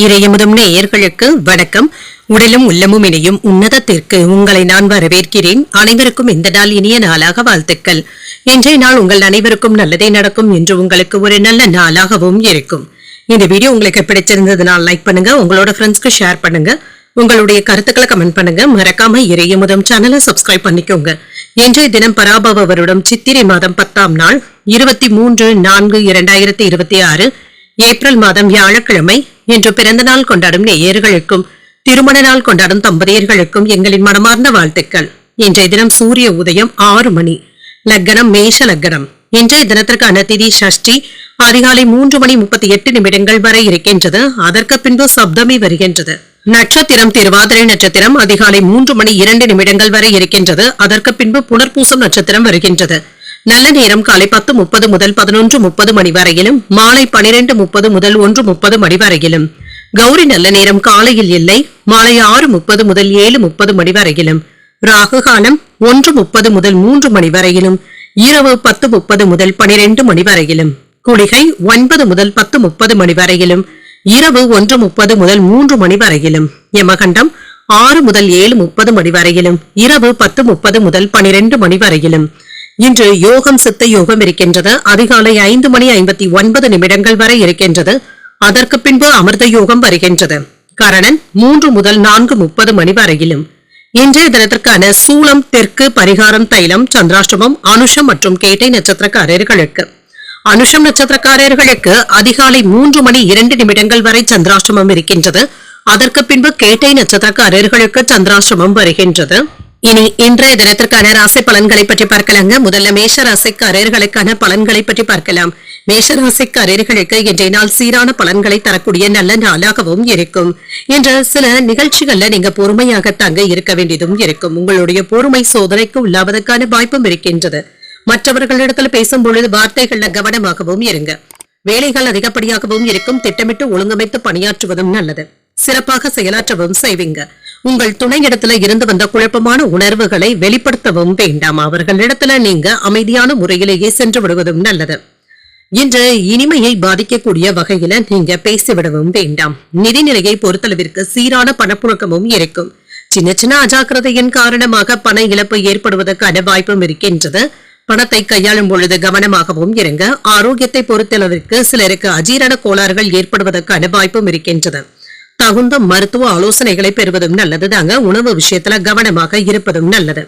இறையமுதும் நேயர்களுக்கு வணக்கம். உடலும் உள்ளமும் இணையும் உன்னதத்திற்கு உங்களை நான் வரவேற்கிறேன். அனைவருக்கும் இந்த நாள் இனிய நாளாக வாழ்த்துக்கள். இன்றைய நாள் உங்கள் அனைவருக்கும் நல்லதே நடக்கும் என்று உங்களுக்கு ஒரு நல்ல நாளாகவும் இருக்கும். இந்த வீடியோ உங்களுக்கு பிடிச்சிருந்ததுனால் லைக் பண்ணுங்க, உங்களோட ஃப்ரெண்ட்ஸ்க்கு ஷேர் பண்ணுங்க, உங்களுடைய கருத்துக்களை கமெண்ட் பண்ணுங்க. மறக்காம இறையமுதும் சேனலை சப்ஸ்கிரைப் பண்ணிக்கோங்க. இன்றைய தினம் பராபவ வருடம் சித்திரை மாதம் 10ஆம் நாள் 23/4/2026 ஏப்ரல் மாதம் வியாழக்கிழமை. இன்று பிறந்த நாள் கொண்டாடும் நேயர்களுக்கும் திருமண நாள் கொண்டாடும் தம்பதியர்களுக்கும் எங்களின் மனமார்ந்த வாழ்த்துக்கள். இன்றைய தினம் சூரிய உதயம் 6 மணி, லக்னம் மேஷ லக்னம். இன்றைய தினத்திற்கான திதி சஷ்டி, அதிகாலை 3:38 வரை இருக்கின்றது. அதற்கு பின்பு சப்தமி வருகின்றது. நட்சத்திரம் திருவாதிரை நட்சத்திரம், அதிகாலை 3:02 வரை இருக்கின்றது. அதற்கு பின்பு புனர்பூசம் நட்சத்திரம் வருகின்றது. நல்ல நேரம் காலை 10:30 முதல் 11:30 மணி வரையிலும், மாலை 12:30 முதல் 1:30 மணி வரையிலும். கௌரி நல்ல நேரம் காலையில் இல்லை, மாலை 6:30 முதல் 7:30 மணி வரையிலும். ராகு காலம் 1:30 முதல் 3 மணி வரையிலும், இரவு 10:30 முதல் 12 மணி வரையிலும். குளிகை 9 முதல் 10:30 மணி வரையிலும், இரவு 1:30 முதல் 3 மணி வரையிலும். யமகண்டம் 6 முதல் 7:30 மணி வரையிலும், இரவு 10:30 முதல் 12 மணி வரையிலும். இன்று யோகம் சித்த யோகம் இருக்கின்றது. அதிகாலை 5:59 வரை இருக்கின்றது. அதற்கு பின்பு அமிர்த யோகம் வருகின்றது. கரணன் 3 முதல் 4:30 மணி வரையிலும். இன்றைய தினத்திற்கான சூலம் தெற்கு, பரிகாரம் தைலம், சந்திராஷ்டமம் அனுஷம் மற்றும் கேட்டை நட்சத்திரக்காரர்களுக்கு. அனுஷம் நட்சத்திரக்காரர்களுக்கு அதிகாலை 3:02 வரை சந்திராஷ்டமம் இருக்கின்றது. அதற்கு பின்பு கேட்டை நட்சத்திரக்காரர்களுக்கு சந்திராஷ்டமம் வருகின்றது. இனி இன்றைய தினத்திற்கான ராசி பலன்களை பற்றி பார்க்கலாங்க. முதல்ல மேஷ ராசிக்காரர்களுக்கான பலன்களை பற்றி பார்க்கலாம். மேஷ ராசிக்காரர்களுக்கு இன்றைய நாள் சீரான பலன்களை தரக்கூடிய நல்ல நாளாகவும் இருக்கும். இன்று சில நிகழ்ச்சிகள்ல நீங்க பொறுமையாக தங்க இருக்க வேண்டியதும் இருக்கும். உங்களுடைய பொறுமை சோதனைக்கு உள்ளாவதற்கான வாய்ப்பும் இருக்கின்றது. மற்றவர்களிடத்தில் பேசும் பொழுது வார்த்தைகள்ல கவனமாகவும் இருங்க. வேலைகள் அதிகப்படியாகவும் இருக்கும். திட்டமிட்டு ஒழுங்கமைத்து பணியாற்றுவதும் நல்லது. சிறப்பாக செயலாற்றவும் செய்வீங்க. உங்கள் துணையிடத்துல இருந்து வந்த குழப்பமான உணர்வுகளை வெளிப்படுத்தவும் வேண்டாம். அவர்களிடத்துல நீங்க அமைதியான முறையிலேயே சென்று விடுவதும் நல்லது. இன்று இனிமையை பாதிக்கக்கூடிய வகையில நீங்க பேசிவிடவும் வேண்டாம். நிதிநிலையை பொறுத்தளவிற்கு சீரான பணப்புழக்கமும் இருக்கும். சின்ன சின்ன அஜாக்கிரதையின் காரணமாக பண இழப்பு ஏற்படுவதற்கான வாய்ப்பும் இருக்கின்றது. பணத்தை கையாளும் பொழுது கவனமாகவும் இருங்க. ஆரோக்கியத்தை பொறுத்தளவிற்கு சிலருக்கு அஜீரண கோளாறுகள் ஏற்படுவதற்கான வாய்ப்பும் இருக்கின்றது. தகுந்த மருத்துவ ஆலோசனைகளை பெறுவதும் நல்லதுதாங்க. உணவு விஷயத்துல கவனமாக இருப்பதும் நல்லது.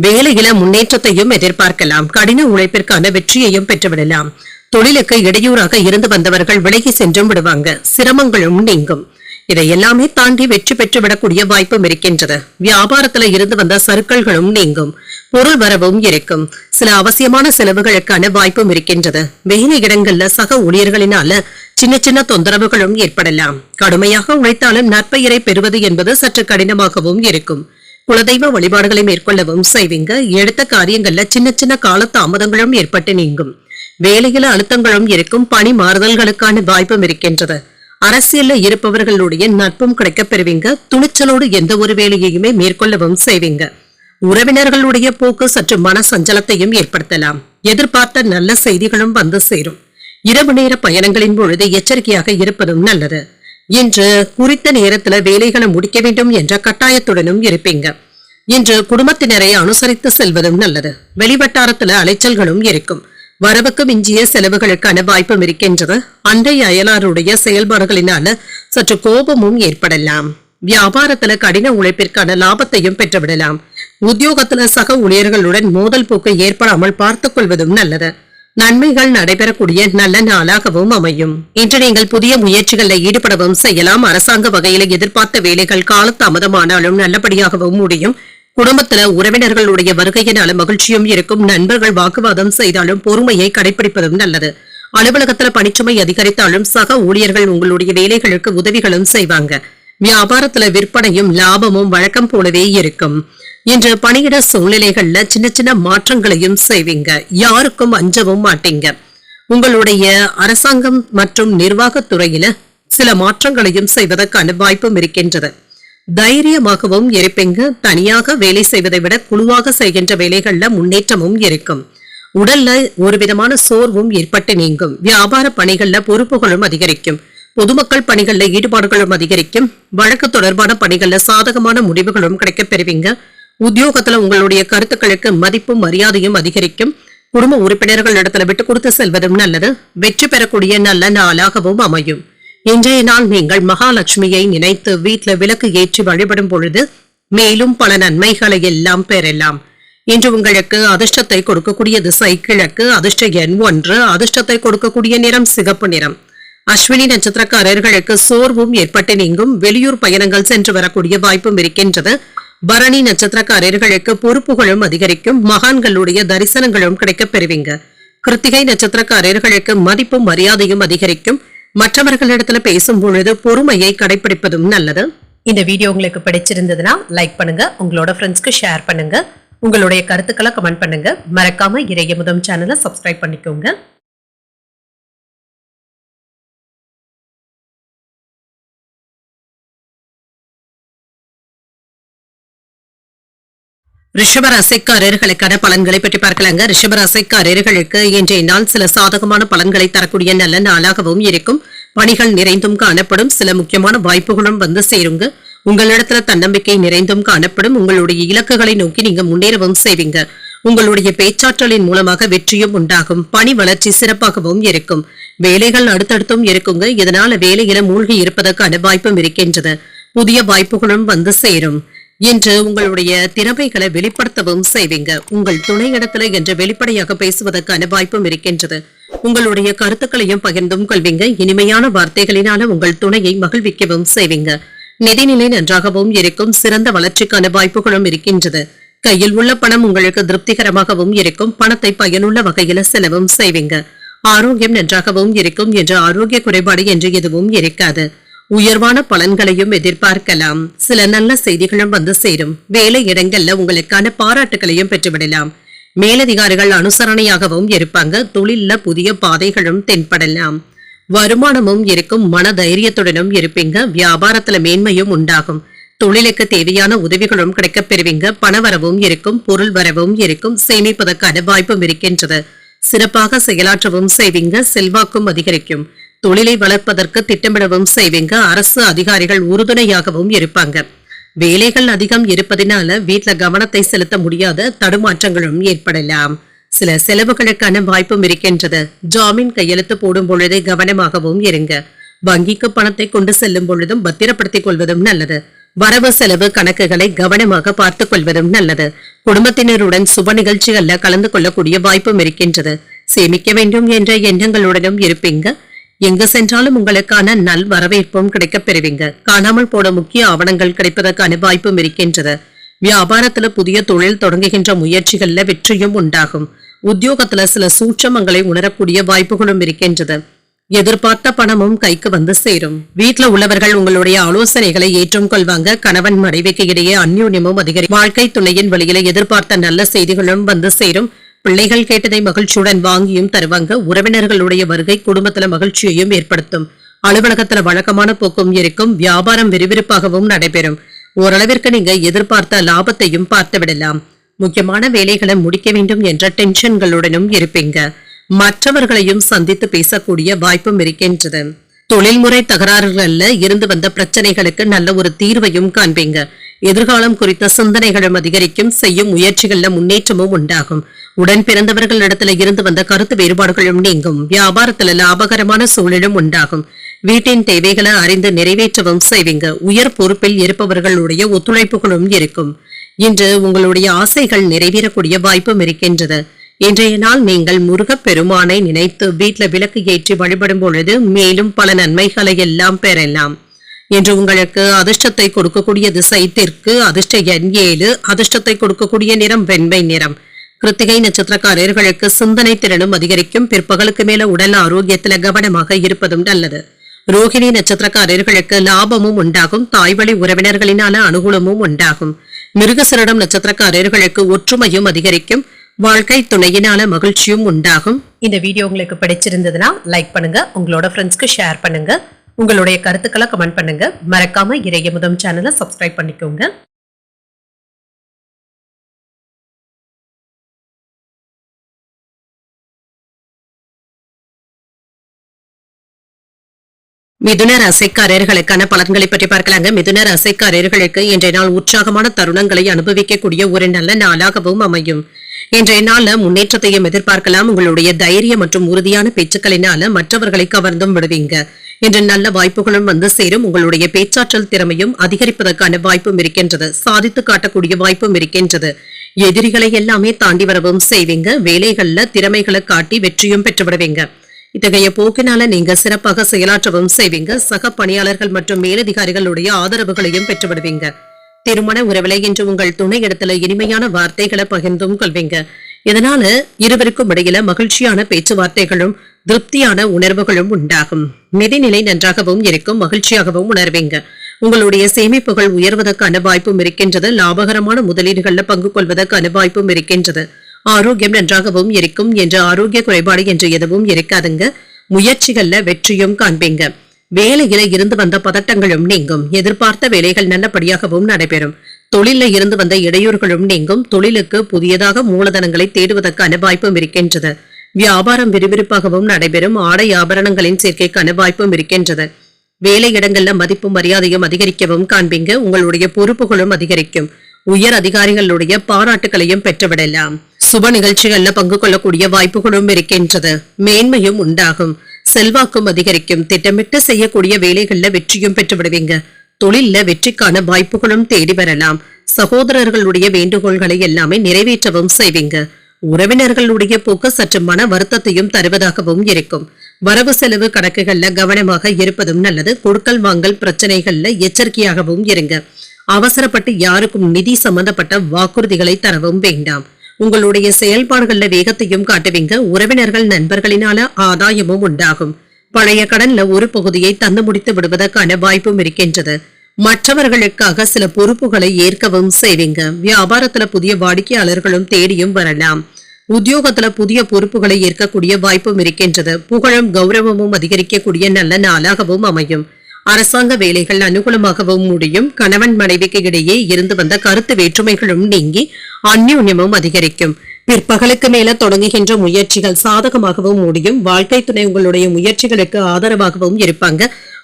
வேலையில முன்னேற்றத்தையும் எதிர்பார்க்கலாம். கடின உழைப்பிற்கான வெற்றியையும் பெற்றுவிடலாம். தொழிலுக்கு இடையூறாக இருந்து வந்தவர்கள் விலகி சென்றும் விடுவாங்க. சிரமங்களும் நீங்கும். இதை எல்லாமே தாண்டி வெற்றி பெற்றுவிடக்கூடிய வாய்ப்பும் இருக்கின்றது. வியாபாரத்துல இருந்து வந்த சறுக்கல்களும் நீங்கும். பொருள் வரவும் இருக்கும். சில அவசியமான செலவுகளுக்கான வாய்ப்பும் இருக்கின்றது. வேலை இடங்கள்ல சக ஊழியர்களினால சின்ன சின்ன தொந்தரவுகளும் ஏற்படலாம். கடுமையாக உழைத்தாலும் நற்பெயரை பெறுவது என்பது சற்று கடினமாகவும் இருக்கும். குலதெய்வ வழிபாடுகளை மேற்கொள்ளவும் செய்வீங்க. எடுத்த காரியங்கள்ல சின்ன சின்ன கால தாமதங்களும் ஏற்பட்டு நீங்கும். வேலையில அழுத்தங்களும் இருக்கும். பணி மாறுதல்களுக்கான வாய்ப்பும் இருக்கின்றது. அரசியல்ல இருப்பவர்களுடைய நட்பும் கிடைக்கப் பெறுவீங்க. துணிச்சலோடு எந்த ஒரு வேலையையுமே மேற்கொள்ளவும் செய்வீங்க. உறவினர்களுடைய போக்கு சற்று மன சஞ்சலத்தையும் ஏற்படுத்தலாம். எதிர்பார்த்த நல்ல செய்திகளும் வந்து சேரும். இரவு நேர பயணங்களின் பொழுது எச்சரிக்கையாக இருப்பதும் நல்லது. இன்று குறித்த நேரத்துல வேலைகளை முடிக்க வேண்டும் என்ற கட்டாயத்துடனும் இருப்பீங்க. இன்று குடும்பத்தினரை அனுசரித்து செல்வதும் நல்லது. வெளிவட்டாரத்துல அலைச்சல்களும் இருக்கும். வரவுக்கு மிஞ்சிய செலவுகளுக்கான வாய்ப்பும் இருக்கின்றது. அண்டை அயலாருடைய செயல்பாடுகளினால சற்று கோபமும் ஏற்படலாம். வியாபாரத்துல கடின உழைப்பிற்கான லாபத்தையும் பெற்றுவிடலாம். உத்தியோகத்துல சக ஊழியர்களுடன் மோதல் போக்கு ஏற்படாமல் பார்த்துக் கொள்வதும் நல்லது. நன்மைகள் நடைபெறக்கூடிய நல்ல நாளாகவும் அமையும். இன்று நீங்கள் புதிய முயற்சிகளில் ஈடுபடவும் செய்யலாம். அரசாங்க வகையில எதிர்பார்த்த வேலைகள் காலதாமதமானாலும் நல்லபடியாகவும் முடியும். குடும்பத்துல உறவினர்களுடைய வருகையினால மகிழ்ச்சியும் இருக்கும். நண்பர்கள் வாக்குவாதம் செய்தாலும் பொறுமையை கடைபிடிப்பதும் நல்லது. அலுவலகத்துல பணிச்சுமை அதிகரித்தாலும் சக ஊழியர்கள் உங்களுடைய வேலைகளுக்கு உதவிகளும் செய்வாங்க. வியாபாரத்துல விற்பனையும் லாபமும் வழக்கம் போலவே இருக்கும். இன்று பணியிட சூழ்நிலைகள்ல சின்ன சின்ன மாற்றங்களையும் செய்வீங்க. யாருக்கும் அஞ்சவும் மாட்டீங்க. உங்களுடைய அரசாங்கம் மற்றும் நிர்வாகத்துறையில சில மாற்றங்களையும் செய்வதற்கான வாய்ப்பும் இருக்கின்றது. தைரியமாகவும் இருப்பீங்க. தனியாக வேலை செய்வதை விட குழுவாக செய்கின்ற வேலைகள்ல முன்னேற்றமும் இருக்கும். உடல்ல ஒரு விதமான சோர்வும் ஏற்பட்டு நீங்கும். வியாபார பணிகள்ல பொறுப்புகளும் அதிகரிக்கும். பொதுமக்கள் பணிகள்ல ஈடுபாடுகளும் அதிகரிக்கும். வழக்கு தொடர்பான பணிகள்ல சாதகமான முடிவுகளும் கிடைக்கப் பெறுவீங்க. உத்தியோகத்துல உங்களுடைய கருத்துக்களுக்கு மதிப்பும் மரியாதையும் அதிகரிக்கும். குடும்ப உறுப்பினர்கள் இடத்துல விட்டு கொடுத்து செல்வதும் நல்லது. வெற்றி பெறக்கூடிய நல்ல நாளாகவும் அமையும். இன்றைய நாள் நீங்கள் மகாலட்சுமியை நினைத்து வீட்டுல விளக்கு ஏற்றி வழிபடும் பொழுது மேலும் பல நன்மைகளை எல்லாம் பெறலாம். இன்று உங்களுக்கு அதிர்ஷ்டத்தை கொடுக்கக்கூடிய திசை கிழக்கு, அதிர்ஷ்ட எண் 1, அதிர்ஷ்டத்தை கொடுக்கக்கூடிய நிறம் சிகப்பு நிறம். அஸ்வினி நட்சத்திரக்காரர்களுக்கு சோர்வும் ஏற்பட்டு நீங்கும். வெளியூர் பயணங்கள் சென்று வரக்கூடிய வாய்ப்பும் இருக்கின்றது. பரணி நட்சத்திரக்காரர்களுக்கு பொறுப்புகளும் அதிகரிக்கும். மகான்களுடைய தரிசனங்களும் கிடைக்கப் பெறுவீங்க. கிருத்திகை நட்சத்திரக்காரர்களுக்கு மதிப்பும் மரியாதையும் அதிகரிக்கும். மற்றவர்களிடத்துல பேசும் பொழுது பொறுமையை கடைபிடிப்பதும் நல்லது. இந்த வீடியோ உங்களுக்கு பிடிச்சிருந்ததுன்னா லைக் பண்ணுங்க, உங்களோட ஃப்ரெண்ட்ஸ்க்கு ஷேர் பண்ணுங்க, உங்களுடைய கருத்துக்களை கமெண்ட் பண்ணுங்க. மறக்காம இறையமுதம் சேனலை சப்ஸ்கிரைப் பண்ணிக்கோங்க. ரிஷபராசிக்காரர்களுக்கான பலன்களை பற்றி பார்க்கலாங்க. ரிஷபராசிக்காரர்களுக்கு இன்றைய நாள் சில சாதகமான பலன்களை தரக்கூடிய நல்ல நாளாகவும் இருக்கும். பணிகள் நிறைந்தும் காணப்படும். சில முக்கியமான வாய்ப்புகளும் வந்து சேருங்க. உங்களிடத்துல தன்னம்பிக்கை நிறைந்தும் காணப்படும். உங்களுடைய இலக்குகளை நோக்கி நீங்க முன்னேறவும் செய்வீங்க. உங்களுடைய பேச்சாற்றலின் மூலமாக வெற்றியும் உண்டாகும். பணி வளர்ச்சி சிறப்பாகவும் இருக்கும். வேலைகள் அடுத்தடுத்தும் இருக்குங்க. இதனால வேலையில மூழ்கி இருப்பதற்கான வாய்ப்பும் இருக்கின்றது. புதிய வாய்ப்புகளும் வந்து சேரும். என்று உங்களுடைய திறமைகளை வெளிப்படுத்தவும் செய்வீங்க. உங்கள் துணை இடத்துல என்று வெளிப்படையாக பேசுவதற்கான வாய்ப்பும் இருக்கின்றது. உங்களுடைய கருத்துக்களையும் பகிர்ந்தும் கொள்வீங்க. இனிமையான வார்த்தைகளினால உங்கள் துணையை மகிழ்விக்கவும் செய்வீங்க. நிதிநிலை நன்றாகவும் இருக்கும். சிறந்த வளர்ச்சிக்கான வாய்ப்புகளும் இருக்கின்றது. கையில் உள்ள பணம் உங்களுக்கு திருப்திகரமாகவும் இருக்கும். பணத்தை பயனுள்ள வகையில செலவும் செய்வீங்க. ஆரோக்கியம் நன்றாகவும் இருக்கும். என்று ஆரோக்கிய குறைபாடு என்று எதுவும் இருக்காது. உயர்வான பலன்களையும் எதிர்பார்க்கலாம். சில நல்ல செய்திகளும் வந்து சேரும். வேலை இடங்கள்ல உங்களுக்கான பாராட்டுகளையும் பெற்றுவிடலாம். மேலதிகாரிகள் அனுசரணையாகவும் இருப்பாங்க. தொழில்ல புதிய பாதைகளும் தென்படலாம். வருமானமும் இருக்கும். மன தைரியத்துடனும் இருப்பீங்க. வியாபாரத்துல மேன்மையும் உண்டாகும். தொழிலுக்கு தேவையான உதவிகளும் கிடைக்கப் பெறுவீங்க. பணவரவும் இருக்கும். பொருள் வரவும் இருக்கும். சேமிப்பதற்கான வாய்ப்பும் இருக்கின்றது. சிறப்பாக செயலாற்றவும் செய்வீங்க. செல்வாக்கும் அதிகரிக்கும். தொழிலை வளர்ப்பதற்கு திட்டமிடவும் செய்வீங்க. அரசு அதிகாரிகள் உறுதுணையாகவும் இருப்பாங்க. வேலைகள் அதிகம் இருப்பதனால வீட்டுல கவனத்தை செலுத்த முடியாத தடுமாற்றங்களும் ஏற்படலாம். சில செலவுகளுக்கான வாய்ப்பும் இருக்கின்றது. ஜாமீன் கையெழுத்து போடும் பொழுதே கவனமாகவும் இருங்க. வங்கிக்கு பணத்தை கொண்டு செல்லும் பொழுதும் பத்திரப்படுத்திக் கொள்வதும் நல்லது. வரவு செலவு கணக்குகளை கவனமாக பார்த்துக் கொள்வதும் நல்லது. குடும்பத்தினருடன் சுப நிகழ்ச்சிகள்ல கலந்து கொள்ளக்கூடிய வாய்ப்பும் இருக்கின்றது. சேமிக்க வேண்டும் என்ற எண்ணங்களுடனும் இருப்பீங்க. எங்கு சென்றாலும் உங்களுக்கான நல் வரவேற்பும் கிடைக்கப் பெறுவீங்க. காணாமல் போன முக்கிய ஆவணங்கள் கிடைப்பதற்கான வாய்ப்பும் இருக்கின்றது. வியாபாரத்துல புதிய தொழில் தொடங்குகின்ற முயற்சிகள்ல வெற்றியும் உண்டாகும். உத்தியோகத்துல சில சூட்சமங்களை உணரக்கூடிய வாய்ப்புகளும் இருக்கின்றது. எதிர்பார்த்த பணமும் கைக்கு வந்து சேரும். வீட்டுல உள்ளவர்கள் உங்களுடைய ஆலோசனைகளை ஏற்றும் கொள்வாங்க. கணவன் மனைவிக்கு இடையே அந்யோன்யமும் அதிகரிக்கும். வாழ்க்கை துணையின் வழியில எதிர்பார்த்த நல்ல செய்திகளும் வந்து சேரும். பிள்ளைகள் கேட்டதை மகிழ்ச்சியுடன் வாங்கியும் தருவாங்க. உறவினர்களுடைய வருகை குடும்பத்துல மகிழ்ச்சியையும் ஏற்படுத்தும். அலுவலகத்துல வழக்கமான போக்கும் இருக்கும். வியாபாரம் விறுவிறுப்பாகவும் நடைபெறும். ஓரளவிற்கு நீங்க எதிர்பார்த்த லாபத்தையும் பார்த்து விடலாம். முக்கியமான வேலைகளை முடிக்க வேண்டும் என்ற டென்ஷன்களுடனும் இருப்பீங்க. மற்றவர்களையும் சந்தித்து பேசக்கூடிய வாய்ப்பும் இருக்கின்றது. தொழில்முறை தகராறுகள்ல இருந்து வந்த பிரச்சனைகளுக்கு நல்ல ஒரு தீர்வையும் காண்பீங்க. எதிர்காலம் குறித்த சிந்தனைகளும் அதிகரிக்கும். செய்யும் முயற்சிகள்ல முன்னேற்றமும் உண்டாகும். உடன் பிறந்தவர்களிடத்துல இருந்து வந்த கருத்து வேறுபாடுகளும் நீங்கும். வியாபாரத்துல லாபகரமான சூழலும் உண்டாகும். வீட்டின் தேவைகளை அறிந்து நிறைவேற்றவும் செய்வீங்க. உயர் பொறுப்பில் இருப்பவர்களுடைய ஒத்துழைப்புகளும் இருக்கும். இன்று உங்களுடைய ஆசைகள் நிறைவேறக்கூடிய வாய்ப்பும் இருக்கின்றது. இன்றைய நாள் நீங்கள் முருகப் பெருமானை நினைத்து வீட்டுல விளக்கு ஏற்றி வழிபடும் பொழுது மேலும் பல நன்மைகளை எல்லாம் பெறலாம். என்று உங்களுக்கு அதிர்ஷ்டத்தை கொடுக்கக்கூடிய திசை தெற்கு, அதிர்ஷ்ட எண் 7, அதிர்ஷ்டத்தை கொடுக்கக்கூடிய நிறம் வெண்மை நிறம். கிருத்திகை நட்சத்திரக்காரர்களுக்கு சிந்தனை திறனும் அதிகரிக்கும். பிற்பகலுக்கு மேல உடல் ஆரோக்கியத்துல கவனமாக இருப்பதும் நல்லது. ரோகிணி நட்சத்திரக்காரர்களுக்கு லாபமும் உண்டாகும். தாய்வழி உறவினர்களினால அனுகூலமும் உண்டாகும். மிருகசரிடம் நட்சத்திரக்காரர்களுக்கு ஒற்றுமையும் அதிகரிக்கும். வாழ்க்கை துணையினால மகிழ்ச்சியும் உண்டாகும். இந்த வீடியோ உங்களுக்கு பிடிச்சிருந்ததுன்னா லைக் பண்ணுங்க, உங்களோட ஃப்ரெண்ட்ஸ்க்கு ஷேர் பண்ணுங்க, உங்களுடைய கருத்துக்களை கமெண்ட் பண்ணுங்க. மறக்காம இறையமுதம் சேனலை சப்ஸ்கிரைப் பண்ணிக்கோங்க. மிதுன ராசிக்காரர்களுக்கான பலன்களை பற்றி பார்க்கலாங்க. மிதுன ராசிக்காரர்களுக்கு இன்றைய நாள் உற்சாகமான தருணங்களை அனுபவிக்கக்கூடிய ஒரு நல்ல நாளாகவும் அமையும். இன்றைய நாள்ல முன்னேற்றத்தையும் எதிர்பார்க்கலாம். உங்களுடைய தைரியம் மற்றும் உறுதியான பேச்சுக்களினால மற்றவர்களை கவர்ந்தும் விடுவீங்க. இன்று நல்ல வாய்ப்புகளும் வந்து சேரும். உங்களுடைய பேச்சாற்றல் திறமையும் அதிகரிப்பதற்கான வாய்ப்பும் இருக்கின்றது. சாதித்து காட்டக்கூடிய வாய்ப்பும் இருக்கின்றது. எதிரிகளை எல்லாமே தாண்டி வரவும் செய்வீங்க. வேலைகள்ல திறமைகளை காட்டி வெற்றியும் பெற்று விடுவீங்க. இத்தகைய போக்கினால நீங்க சிறப்பாக செயலாற்றவும் செய்வீங்க. சக பணியாளர்கள் மற்றும் மேலதிகாரிகளுடைய ஆதரவுகளையும் பெற்றுவிடுவீங்க. திருமண உறவிலை இன்று உங்கள் துணை இடத்துல இனிமையான வார்த்தைகளை பகிர்ந்தும் கொள்வீங்க. இதனால இருவருக்கும் இடையில மகிழ்ச்சியான பேச்சுவார்த்தைகளும் திருப்தியான உணர்வுகளும் உண்டாகும். நிதிநிலை நன்றாகவும் இருக்கும். மகிழ்ச்சியாகவும் உணர்வீங்க. உங்களுடைய சேமிப்புகள் உயர்வதற்கான வாய்ப்பும் இருக்கின்றது. லாபகரமான முதலீடுகள்ல பங்கு கொள்வதற்கான வாய்ப்பும் இருக்கின்றது. ஆரோக்கியம் நன்றாகவும் இருக்கும். என்ற ஆரோக்கிய குறைபாடு என்று எதுவும் இருக்காதுங்க. முயற்சிகள்ல வெற்றியும் காண்பீங்க. வேலையில இருந்து வந்த பதட்டங்களும் நீங்கும். எதிர்பார்த்த வேலைகள் நல்லபடியாகவும் நடைபெறும். தொழில இருந்து வந்த இடையூறுகளும் நீங்கும். தொழிலுக்கு புதியதாக மூலதனங்களை தேடுவதற்கான வாய்ப்பும் இருக்கின்றது. வியாபாரம் விறுவிறுப்பாகவும் நடைபெறும். ஆடை ஆபரணங்களின் சேர்க்கைக்கான வாய்ப்பும் இருக்கின்றது. வேலை இடங்கள்ல மதிப்பும் மரியாதையும் அதிகரிக்கவும் காண்பீங்க. உங்களுடைய பொறுப்புகளும் அதிகரிக்கும். உயர் அதிகாரிகளுடைய பாராட்டுகளையும் பெற்றுவிடலாம். சுப நிகழ்ச்சிகள்ல பங்கு கொள்ளக்கூடிய வாய்ப்புகளும் இருக்கின்றது. மேன்மையும் உண்டாகும். செல்வாக்கும் அதிகரிக்கும். திட்டமிட்டு செய்யக்கூடிய வேலைகள்ல வெற்றியும் பெற்று விடுவீங்க. தொழில்ல வெற்றிக்கான வாய்ப்புகளும் தேடி வரலாம். சகோதரர்களுடைய வேண்டுகோள்களை எல்லாமே நிறைவேற்றவும் செய்வீங்க. உறவினர்களுடைய போக்கு சற்று மன வருத்தத்தையும் தருவதாகவும் இருக்கும். வரவு செலவு கணக்குகள்ல கவனமாக இருப்பதும் நல்லது. கொடுக்கல் வாங்கல் பிரச்சனைகள்ல எச்சரிக்கையாகவும் இருங்க. அவசரப்பட்டு யாருக்கும் நிதி சம்பந்தப்பட்ட வாக்குறுதிகளை தரவும் வேண்டாம். உங்களுடைய செயல்பாடுகள்ல வேகத்தையும் காட்டுவீங்க. உறவினர்கள் நண்பர்களினால ஆதாயமும் உண்டாகும். பழைய கடன்ல ஒரு பகுதியை தந்து முடித்து விடுவதற்கான வாய்ப்பும் இருக்கின்றது. மற்றவர்களுக்காக சில பொறுப்புகளை ஏற்கவும் செய்வீங்க. வியாபாரத்துல புதிய வாடிக்கையாளர்களும் தேடியும் வரலாம். உத்தியோகத்துல புதிய பொறுப்புகளை ஏற்கக்கூடிய வாய்ப்பும் இருக்கின்றது. புகழும் கௌரவமும் அதிகரிக்கக்கூடிய நல்ல நாளாகவும் அமையும். அரசாங்க வேலைகள் அனுகூலமாகவும் முடியும். கணவன் மனைவிக்கு இடையே இருந்து வந்த கருத்து வேற்றுமைகளும் நீங்கி அந்யோன்யமும் அதிகரிக்கும். பிற்பகலுக்கு மேல தொடங்குகின்ற முயற்சிகள் சாதகமாகவும் முடியும். வாழ்க்கை துணை உங்களுடைய முயற்சிகளுக்கு ஆதரவாகவும் இருப்பாங்க.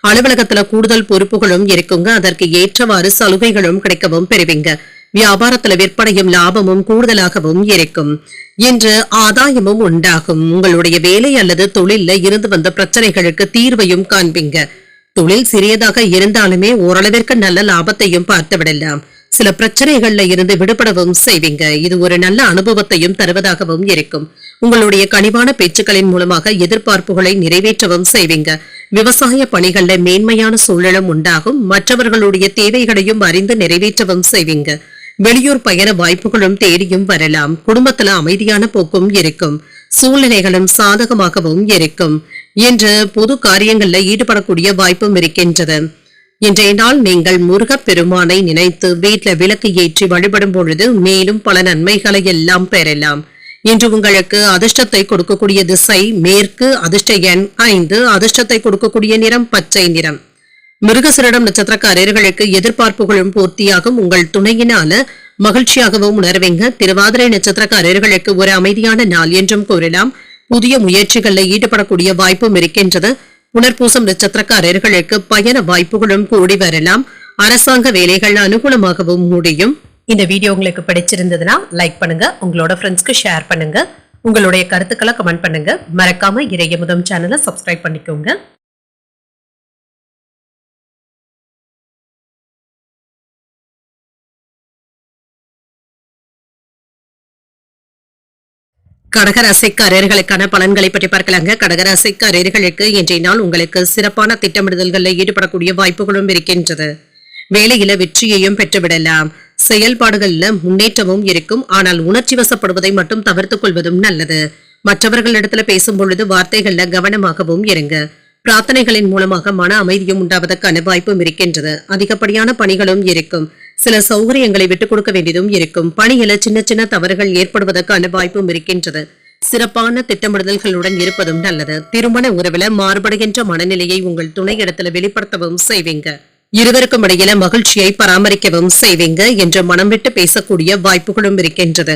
அலுவலகத்துல கூடுதல் பொறுப்புகளும் இருக்குங்க. அதற்கு ஏற்றவாறு சலுகைகளும் கிடைக்கவும் பெறுவீங்க. வியாபாரத்துல விற்பனையும் லாபமும் கூடுதலாகவும் இருக்கும். இன்று ஆதாயமும் உண்டாகும். உங்களுடைய வேலை அல்லது தொழில்ல இருந்து வந்த பிரச்சனைகளுக்கு தீர்வையும் காண்பீங்க. தொழில் சிறியதாக இருந்தாலுமே ஓரளவிற்கு நல்ல லாபத்தையும் பார்த்து விடலாம். சில பிரச்சனைகள்ல இருந்து விடுபடவும் செய்வீங்க. இது ஒரு நல்ல அனுபவத்தையும் தருவதாகவும் இருக்கும். உங்களுடைய கனிவான பேச்சுக்களின் மூலமாக எதிர்பார்ப்புகளை நிறைவேற்றவும் செய்வீங்க. விவசாய பணிகள்ல மேன்மையான சூழலும் உண்டாகும். மற்றவர்களுடைய தேவைகளையும் அறிந்து நிறைவேற்றவும் செய்வீங்க. வெளியூர் பயண வாய்ப்புகளும் தேடியும் வரலாம். குடும்பத்துல அமைதியான போக்கும் இருக்கும். சூழ்நிலைகளும் சாதகமாகவும் இருக்கும். என்று பொது காரியங்கள்ல ஈடுபடக்கூடிய வாய்ப்பும் இருக்கின்றது. இன்றைய நாள் நீங்கள் முருகப் பெருமானை நினைத்து வீட்டுல விளக்கு ஏற்றி வழிபடும் பொழுது மேலும் பல நன்மைகளை எல்லாம் பெறலாம். இன்று உங்களுக்கு அதிர்ஷ்டத்தை கொடுக்கக்கூடிய திசை மேற்கு. அதிர்ஷ்ட எண் 5. அதிர்ஷ்டத்தை கொடுக்கக்கூடிய நிறம் பச்சை நிறம். மிருகசீரிடம் நட்சத்திரக்காரர்களுக்கு எதிர்பார்ப்புகளும் பூர்த்தியாகும். உங்கள் துணையினால மகிழ்ச்சியாகவும் உணர்வீங்க. திருவாதிரை நட்சத்திரக்காரர்களுக்கு ஒரு அமைதியான நாள் என்றும் கூறலாம். புதிய முயற்சிகள்ல ஈடுபடக்கூடிய வாய்ப்பும் இருக்கின்றது. புனர்பூசம் நட்சத்திரக்காரர்களுக்கு பயண வாய்ப்புகளும் கூடி வரலாம். அரசாங்க வேலைகள் அனுகூலமாகவும் முடியும். இந்த வீடியோ உங்களுக்கு பிடிச்சிருந்ததுன்னா லைக் பண்ணுங்க. உங்களோட ஃப்ரெண்ட்ஸ்க்கு ஷேர் பண்ணுங்க. உங்களுடைய கருத்துக்களை கமெண்ட் பண்ணுங்க. மறக்காம இறையமுதம் சேனலை சப்ஸ்கிரைப் பண்ணிக்கோங்க. கடகராசிக்காரர்களுக்கான பலன்களை பற்றி பார்க்கலாங்க. கடகராசிக்காரர்களுக்கு இன்றைய நாள் உங்களுக்கு சிறப்பான திட்டமிடுதல்களில் ஈடுபடக்கூடிய வாய்ப்புகளும் இருக்கின்றது. வேலையில வெற்றியையும் பெற்றுவிடலாம். செயல்பாடுகள்ல முன்னேற்றமும் இருக்கும். ஆனால் உணர்ச்சி வசப்படுவதை மட்டும் தவிர்த்துக் கொள்வதும் நல்லது. மற்றவர்களிடத்துல பேசும் பொழுது வார்த்தைகள்ல கவனமாகவும் இருங்க. பிரார்த்தனைகளின் மூலமாக மன அமைதியும் உண்டாவதற்கான வாய்ப்பும் இருக்கின்றது. அதிகப்படியான பணிகளும் இருக்கும். சில சௌகரியங்களை விட்டுக் கொடுக்க வேண்டியதும் இருக்கும். பணியில சின்ன சின்ன தவறுகள் ஏற்படுவதற்கான வாய்ப்பும் இருக்கின்றது. சிறப்பான திட்டமிடுதல்களுடன் இருப்பதும் நல்லது. திருமண உறவுல மாறுபடுகின்ற மனநிலையை உங்கள் துணை இடத்துல வெளிப்படுத்தவும் செய்வீங்க. இருவருக்கும் இடையில மகிழ்ச்சியை பராமரிக்கவும் செய்வீங்க என்று மனம் விட்டு பேசக்கூடிய வாய்ப்புகளும் இருக்கின்றது.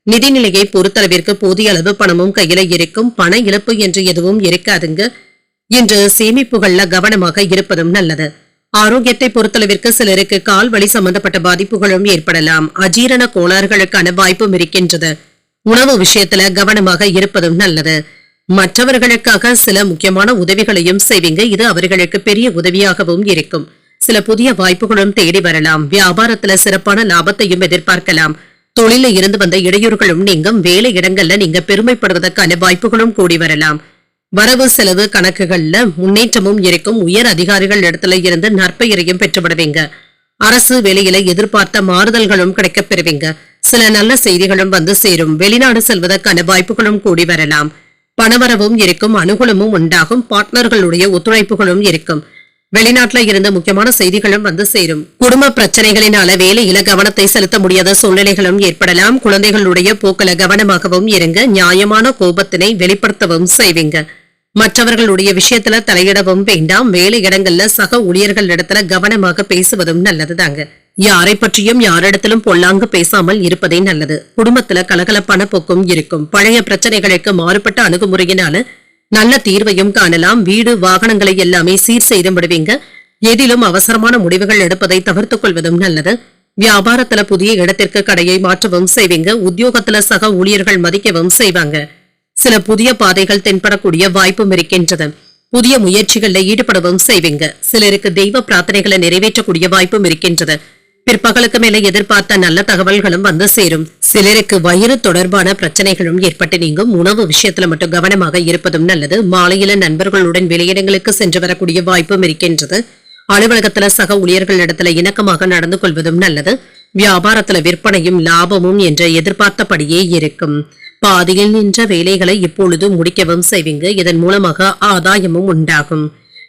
நிதிநிலையை பொறுத்தளவிற்கு போதிய அளவு பணமும் கையில இருக்கும். பண இழப்பு என்று எதுவும் இருக்காதுங்க. இன்று சேமிப்புகள்ல கவனமாக இருப்பதும் நல்லது. ஆரோக்கியத்தை பொறுத்தளவிற்கு சிலருக்கு கால் வலி சம்பந்தப்பட்ட பாதிப்புகளும் ஏற்படலாம். அஜீரண கோளாறுகளுக்கான வாய்ப்பும் இருக்கின்றது. உணவு விஷயத்துல கவனமாக இருப்பதும் நல்லது. மற்றவர்களுக்காக சில முக்கியமான உதவிகளையும் செய்வீங்க. இது அவர்களுக்கு பெரிய உதவியாகவும் இருக்கும். சில புதிய வாய்ப்புகளும் தேடி வரலாம். வியாபாரத்துல சிறப்பான லாபத்தையும் எதிர்பார்க்கலாம். தொழில இருந்து வந்த இடையூறுகளும் நீங்கும். வேலை இடங்கள்ல நீங்க பெருமைப்படுவதற்கான வாய்ப்புகளும் கூடி வரலாம். வரவு செலவு கணக்குகள்ல முன்னேற்றமும் இருக்கும். உயர் அதிகாரிகள் இடத்துல இருந்து நற்பெயரையும் பெற்றுவிடுவீங்க. அரசு வேலையில எதிர்பார்த்த மாறுதல்களும் கிடைக்கப் பெறுவீங்க. சில நல்ல செய்திகளும் வந்து சேரும். வெளிநாடு செல்வதற்கான வாய்ப்புகளும் கூடி வரலாம். பணவரவும் இருக்கும். அனுகூலமும் உண்டாகும். பார்ட்னர்களுடைய ஒத்துழைப்புகளும் இருக்கும். வெளிநாட்டுல இருந்து முக்கியமான செய்திகளும் வந்து சேரும். குடும்ப பிரச்சனைகளினால வேலையில கவனத்தை செலுத்த முடியாத சூழ்நிலைகளும் ஏற்படலாம். குழந்தைகளுடைய போக்கில கவனமாகவும் இருங்க. நியாயமான கோபத்தினை வெளிப்படுத்தவும் செய்வீங்க. மற்றவர்களுடைய விஷயத்துல தலையிடவும் வேண்டாம். வேலை இடங்கள்ல சக ஊழியர்கள் இடத்துல கவனமாக பேசுவதும் நல்லதுதாங்க. யாரை பற்றியும் யாரிடத்திலும் பொல்லாங்கு பேசாமல் இருப்பதே நல்லது. குடும்பத்துல கலகலப்பான போக்கும் இருக்கும். பழைய பிரச்சனைகளுக்கு மாறுபட்ட அணுகுமுறையினால நல்ல தீர்வையும் காணலாம். வீடு வாகனங்களை எல்லாமே சீர் செய்து விடுவீங்க. எதிலும் அவசரமான முடிவுகள் எடுப்பதை தவிர்த்துக் கொள்வதும் நல்லது. வியாபாரத்துல புதிய இடத்திற்கு கடையை மாற்றவும் செய்வீங்க. உத்தியோகத்துல சக ஊழியர்கள் மதிக்கவும் செய்வாங்க. சில புதிய பாதைகள் தென்படக்கூடிய வாய்ப்பும் இருக்கின்றது. புதிய முயற்சிகளில் ஈடுபடவும் செய்வீங்க. சிலருக்கு தெய்வ பிரார்த்தனைகளை நிறைவேற்றக்கூடிய வாய்ப்பும் இருக்கின்றது. பிற்பகலுக்கு மேல எதிர்பார்த்த நல்ல தகவல்களும் வந்து சேரும். சிலருக்கு வயிறு தொடர்பான பிரச்சனைகளும் ஏற்பட்டு நீங்கும். உணவு விஷயத்துல மட்டும் கவனமாக இருப்பதும் நல்லது. மாலையில நண்பர்களுடன் வெளியிடங்களுக்கு சென்று வரக்கூடிய வாய்ப்பும் இருக்கின்றது. அலுவலகத்துல சக ஊழியர்கள் இடத்துல இணக்கமாக நடந்து கொள்வதும் நல்லது. வியாபாரத்துல விற்பனையும் லாபமும் என்ற எதிர்பார்த்தபடியே இருக்கும். பாதியில் நின்ற வேலைகளை இப்பொழுது முடிக்கவும் செய்வீங்க. இதன் மூலமாக ஆதாயமும் உண்டாகும்.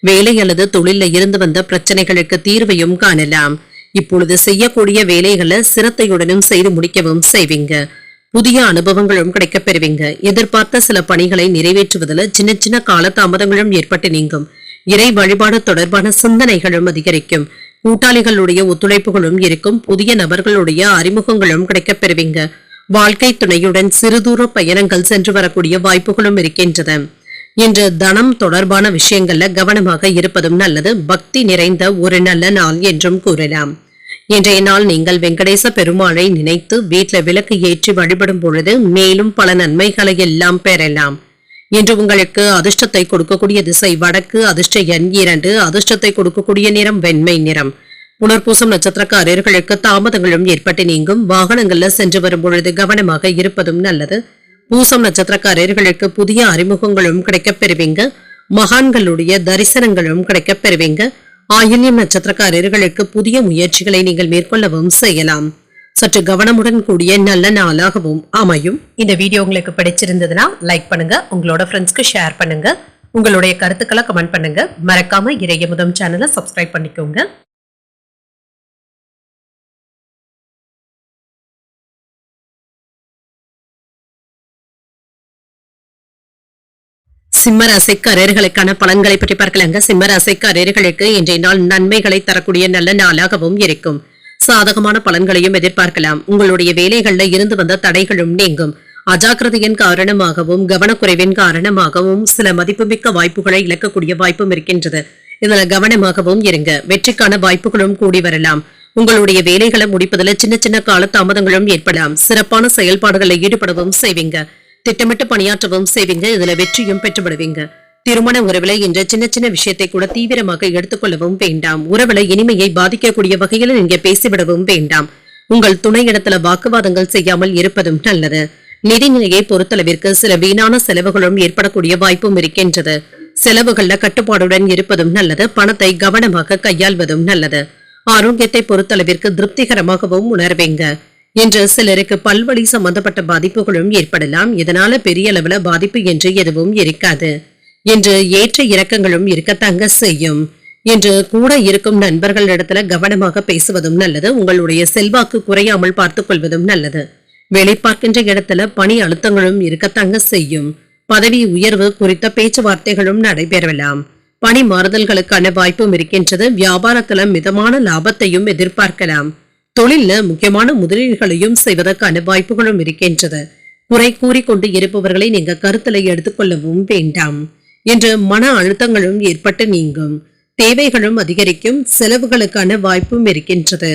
வேலை அல்லது தொழில இருந்து வந்த பிரச்சனைகளுக்கு தீர்வையும் காணலாம். இப்பொழுது செய்யக்கூடிய வேலைகளை சிரத்தையுடனும் செய்து முடிக்கவும் செய்வீங்க. புதிய அனுபவங்களும் கிடைக்கப் பெறுவீங்க. எதிர்பார்த்த சில பணிகளை நிறைவேற்றுவதில் சின்ன சின்ன காலதாமதங்களும் ஏற்பட்டு நீங்கும். இறை வழிபாடு தொடர்பான சிந்தனைகளும் அதிகரிக்கும். கூட்டாளிகளுடைய ஒத்துழைப்புகளும் இருக்கும். புதிய நபர்களுடைய அறிமுகங்களும் கிடைக்கப் பெறுவீங்க. வாழ்க்கை துணையுடன் சிறுதூர பயணங்கள் சென்று வரக்கூடிய வாய்ப்புகளும் இருக்கின்றன. இன்று தனம் தொடர்பான விஷயங்கள்ல கவனமாக இருப்பதும் நல்லது. பக்தி நிறைந்த ஒரு நல்ல நாள் என்றும் கூறலாம். இன்றைய நாள் நீங்கள் வெங்கடேச பெருமாளை நினைத்து வீட்டில் விளக்கு ஏற்றி வழிபடும் பொழுது மேலும் பல நன்மைகளை எல்லாம் பெறலாம். இன்று உங்களுக்கு அதிர்ஷ்டத்தை கொடுக்கக்கூடிய திசை வடக்கு. அதிர்ஷ்ட எண் 2. அதிர்ஷ்டத்தை கொடுக்கக்கூடிய நிறம் வெண்மை நிறம். புனர்பூசம் நட்சத்திரக்காரர்களுக்கு தாமதங்களும் ஏற்பட்டு நீங்கும். வாகனங்கள்ல சென்று வரும் பொழுது கவனமாக இருப்பதும் நல்லது. பூசம் நட்சத்திரக்காரர்களுக்கு புதிய அறிமுகங்களும் கிடைக்கப் பெறுவீங்க. மகான்களுடைய தரிசனங்களும் கிடைக்கப் பெறுவீங்க. ஆயில்யம் நட்சத்திரக்காரர்களுக்கு புதிய முயற்சிகளை நீங்கள் மேற்கொள்ளவும் செய்யலாம். சற்று கவனமுடன் கூடிய நல்ல நாளாகவும் அமையும். இந்த வீடியோ உங்களுக்கு பிடிச்சிருந்ததுன்னா லைக் பண்ணுங்க. உங்களோட ஃப்ரெண்ட்ஸ்க்கு ஷேர் பண்ணுங்க. உங்களுடைய கருத்துக்களை கமெண்ட் பண்ணுங்க. மறக்காம இறையமுதம் சேனலை சப்ஸ்கிரைப் பண்ணிக்கோங்க. சிம்மராசிக்காரர்களுக்கான பலன்களை பற்றி பார்க்கலாங்க. சிம்மராசிக்காரர்களுக்கு இன்றைய நாள் நன்மைகளை தரக்கூடிய நல்ல நாளாகவும் இருக்கும். சாதகமான பலன்களையும் எதிர்பார்க்கலாம். உங்களுடைய வேலைகள்ல இருந்து வந்த தடைகளும் நீங்கும். அஜாக்கிரதையின் காரணமாகவும் கவனக்குறைவின் காரணமாகவும் சில மதிப்புமிக்க வாய்ப்புகளை இழக்கக்கூடிய வாய்ப்பும் இருக்கின்றது. இதுல கவனமாகவும் இருங்க. வெற்றிக்கான வாய்ப்புகளும் கூடி வரலாம். உங்களுடைய வேலைகளை முடிப்பதில் சின்ன சின்ன கால தாமதங்களும் ஏற்படலாம். சிறப்பான செயல்பாடுகளில் ஈடுபடவும் செய்வீங்க. திட்டமிட்டு பணியாற்றவும் செய்வீங்க. இதுல வெற்றியும் பெற்றுவிடுவீங்க. திருமண உறவுல என்ற சின்ன சின்ன விஷயத்தை கூட தீவிரமாக எடுத்துக்கொள்ளவும் வேண்டாம். உறவுல இனிமையை பாதிக்கக்கூடிய வகையில் நீங்க பேசிவிடவும் வேண்டாம். உங்கள் துணை இடத்துல வாக்குவாதங்கள் செய்யாமல் இருப்பதும் நல்லது. நிதிநிலையை பொறுத்தளவிற்கு சில வீணான செலவுகளும் ஏற்படக்கூடிய வாய்ப்பும் இருக்கின்றது. செலவுகள்ல கட்டுப்பாடுடன் இருப்பதும் நல்லது. பணத்தை கவனமாக கையாள்வதும் நல்லது. ஆரோக்கியத்தை பொறுத்தளவிற்கு திருப்திகரமாகவும் உணர்வீங்க. என்று சிலருக்கு பல்வழி சம்பந்தப்பட்ட பாதிப்புகளும் ஏற்படலாம். இதனால பெரிய அளவுல பாதிப்பு என்று எதுவும் இருக்காது. என்று ஏற்ற இறக்கங்களும் இருக்கத்தாங்க செய்யும். என்று கூட இருக்கும் நண்பர்களிடத்துல கவனமாக பேசுவதும் நல்லது. உங்களுடைய செல்வாக்கு குறையாமல் பார்த்துக் கொள்வதும் நல்லது. வேலை பார்க்கின்ற இடத்துல பணி அழுத்தங்களும் இருக்கத்தாங்க செய்யும். பதவி உயர்வு குறித்த பேச்சுவார்த்தைகளும் நடைபெறலாம். பணி மாறுதல்களுக்கான வாய்ப்பும் இருக்கின்றது. வியாபாரத்துல மிதமான லாபத்தையும் எதிர்பார்க்கலாம். தொழில முக்கியமான முதலீடுகளையும் செய்வதற்கான வாய்ப்புகளும் இருக்கின்றது. குறை கூறிக்கொண்டு இருப்பவர்களை நீங்க கருத்துல எடுத்துக்கொள்ளவும் வேண்டாம். இன்று மன அழுத்தங்களும் ஏற்பட்டு நீங்கும். தேவைகளும் அதிகரிக்கும். செலவுகளுக்கான வாய்ப்பும் இருக்கின்றது.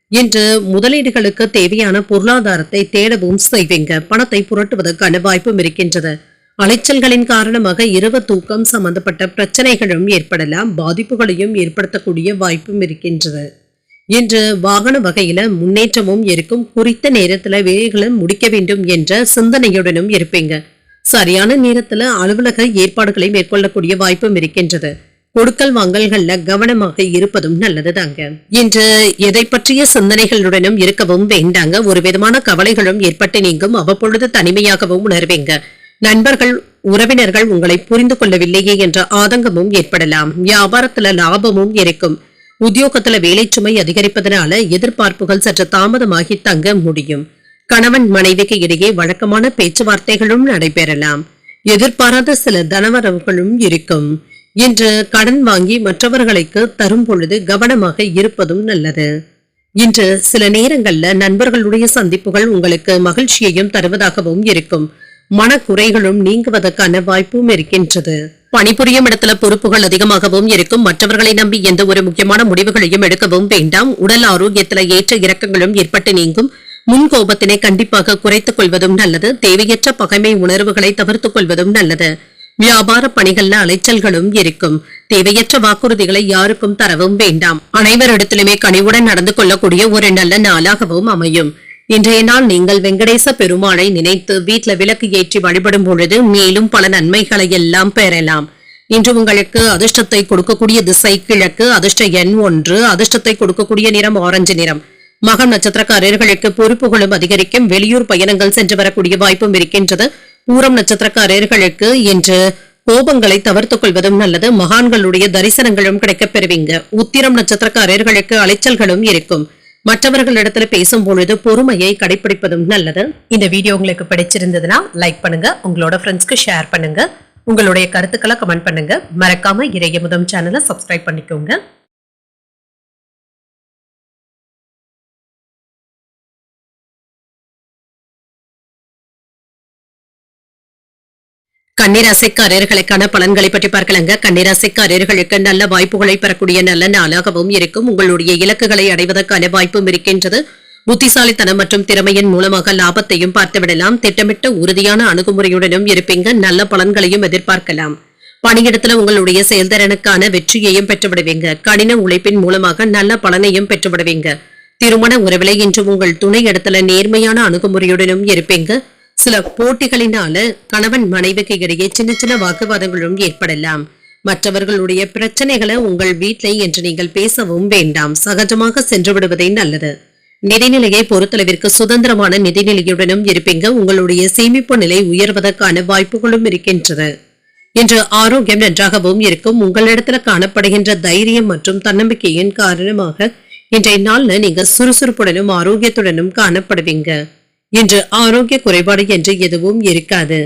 இன்று முதலீடுகளுக்கு தேவையான பொருளாதாரத்தை தேடவும் செய்வீங்க. பணத்தை புரட்டுவதற்கான வாய்ப்பும் இருக்கின்றது. அலைச்சல்களின் காரணமாக இரவு தூக்கம் சம்பந்தப்பட்ட பிரச்சனைகளும் ஏற்படலாம். பாதிப்புகளையும் ஏற்படுத்தக்கூடிய வாய்ப்பும் இருக்கின்றது. இன்று வாகன வகையில முன்னேற்றமும் இருக்கும். குறித்த நேரத்துல வேலைகளை முடிக்க வேண்டும் என்ற சிந்தனையுடனும் இருப்பீங்க. சரியான நேரத்துல அலுவலக ஏற்பாடுகளை மேற்கொள்ளக்கூடிய வாய்ப்பும் இருக்கின்றது. கொடுக்கல் வாங்கல்கள்ல கவனமாக இருப்பதும் நல்லது தாங்க. இன்று எதை பற்றிய சிந்தனைகளுடனும் இருக்கவும் வேண்டாங்க. ஒரு விதமான கவலைகளும் ஏற்பட்டு நீங்கும். அவ்வப்பொழுது தனிமையாகவும் உணர்வீங்க. நண்பர்கள் உறவினர்கள் உங்களை புரிந்து கொள்ளவில்லையே என்ற ஆதங்கமும் ஏற்படலாம். வியாபாரத்துல லாபமும் இருக்கும். உத்தியோகத்துல வேலை சுமை அதிகரிப்பதனால எதிர்பார்ப்புகள் சற்று தாமதமாகி தங்க முடியும். கணவன் மனைவிக்கு இடையே வழக்கமான பேச்சுவார்த்தைகளும் நடைபெறலாம். எதிர்பாராத சில தனவரவுகளும் இருக்கும். இன்று கடன் வாங்கி மற்றவர்களுக்கு தரும் பொழுது கவனமாக இருப்பதும் நல்லது. இன்று சில நேரங்கள்ல நண்பர்களுடைய சந்திப்புகள் உங்களுக்கு மகிழ்ச்சியையும் தருவதாகவும் இருக்கும். மனக்குறைகளும் நீங்குவதற்கான வாய்ப்பும் இருக்கின்றது. பணிபுரியும் இடத்துல பொறுப்புகள் அதிகமாகவும் இருக்கும். மற்றவர்களை நம்பி எந்த ஒரு முக்கியமான முடிவுகளையும் எடுக்கவும் வேண்டாம். உடல் ஆரோக்கியத்துல ஏற்ற இறக்கங்களும் ஏற்பட்டு நீங்கும். முன்கோபத்தினை கண்டிப்பாக குறைத்துக் கொள்வதும் நல்லது. தேவையற்ற பகைமை உணர்வுகளை தவிர்த்துக் கொள்வதும் நல்லது. வியாபார பணிகள்ல அலைச்சல்களும் இருக்கும். தேவையற்ற வாக்குறுதிகளை யாருக்கும் தரவும் வேண்டாம். அனைவரிடத்திலுமே கனிவுடன் நடந்து கொள்ளக்கூடிய ஒரு நல்ல நாளாகவும் அமையும். இன்றைய நாள் நீங்கள் வெங்கடேச பெருமாளை நினைத்து வீட்டுல விளக்கு ஏற்றி வழிபடும் பொழுது மேலும் பல நன்மைகளை எல்லாம் பெறலாம். இன்று உங்களுக்கு அதிர்ஷ்டத்தை கொடுக்கக்கூடிய திசை கிழக்கு. அதிர்ஷ்ட எண் 1. அதிர்ஷ்டத்தை கொடுக்கக்கூடிய நிறம் ஆரஞ்சு நிறம். மகம் நட்சத்திரக்காரர்களுக்கு பொறுப்புகளும் அதிகரிக்கும். வெளியூர் பயணங்கள் சென்று வரக்கூடிய வாய்ப்பும் இருக்கின்றது. பூரம் நட்சத்திரக்காரர்களுக்கு இன்று கோபங்களை தவிர்த்துக் கொள்வதும் நல்லது. மகான்களுடைய தரிசனங்களும் கிடைக்கப் பெறுவீங்க. உத்திரம் நட்சத்திரக்காரர்களுக்கு அலைச்சல்களும் இருக்கும். மற்றவர்களிடத்துல பேசும் பொழுது பொறுமையை கடைபிடிப்பதும் நல்லது. இந்த வீடியோ உங்களுக்கு பிடிச்சிருந்ததுன்னா லைக் பண்ணுங்க. உங்களோட ஃப்ரெண்ட்ஸ்க்கு ஷேர் பண்ணுங்க. உங்களுடைய கருத்துக்களை கமெண்ட் பண்ணுங்க. மறக்காம இறையமுதம் சேனலை சப்ஸ்கிரைப் பண்ணிக்கோங்க. கன்னிராசிக்காரர்களுக்கான பலன்களை பற்றி பார்க்கலாங்க. கன்னிராசிக்காரர்களுக்கு நல்ல வாய்ப்புகளை பெறக்கூடிய நல்ல நாளாகவும் இருக்கும். உங்களுடைய இலக்குகளை அடைவதற்கான வாய்ப்பும் இருக்கின்றது. புத்திசாலித்தனம் மற்றும் திறமையின் மூலமாக லாபத்தையும் பார்த்துவிடலாம். திட்டமிட்ட உறுதியான அணுகுமுறையுடனும் இருப்பீங்க. நல்ல பலன்களையும் எதிர்பார்க்கலாம். பணியிடத்துல உங்களுடைய செயல்திறனுக்கான வெற்றியையும் பெற்றுவிடுவீங்க. கடின உழைப்பின் மூலமாக நல்ல பலனையும் பெற்றுவிடுவீங்க. திருமண உறவிலை இன்று உங்கள் துணை இடத்துல நேர்மையான அணுகுமுறையுடனும் இருப்பீங்க. சில போட்டிகளினால கணவன் மனைவிக்கு இடையே சின்ன சின்ன வாக்குவாதங்களும் ஏற்படலாம். மற்றவர்களுடைய பிரச்சனைகளை உங்கள் வீட்டில் என்று நீங்கள் பேசவும் வேண்டாம். சகஜமாக சென்று விடுவதே நல்லது. நிதிநிலையை பொறுத்தளவிற்கு சுதந்திரமான நிதிநிலையுடனும் இருப்பீங்க. உங்களுடைய சேமிப்பு நிலை உயர்வதற்கான வாய்ப்புகளும் இருக்கின்றது. இன்று ஆரோக்கியம் நன்றாகவும் இருக்கும். உங்களிடத்துல காணப்படுகின்ற தைரியம் மற்றும் தன்னம்பிக்கையின் காரணமாக இன்றைய நாள்ல நீங்க சுறுசுறுப்புடனும் ஆரோக்கியத்துடனும் காணப்படுவீங்க. இன்று ஆரோக்கிய குறைபாடு என்று எதுவும் இருக்காது.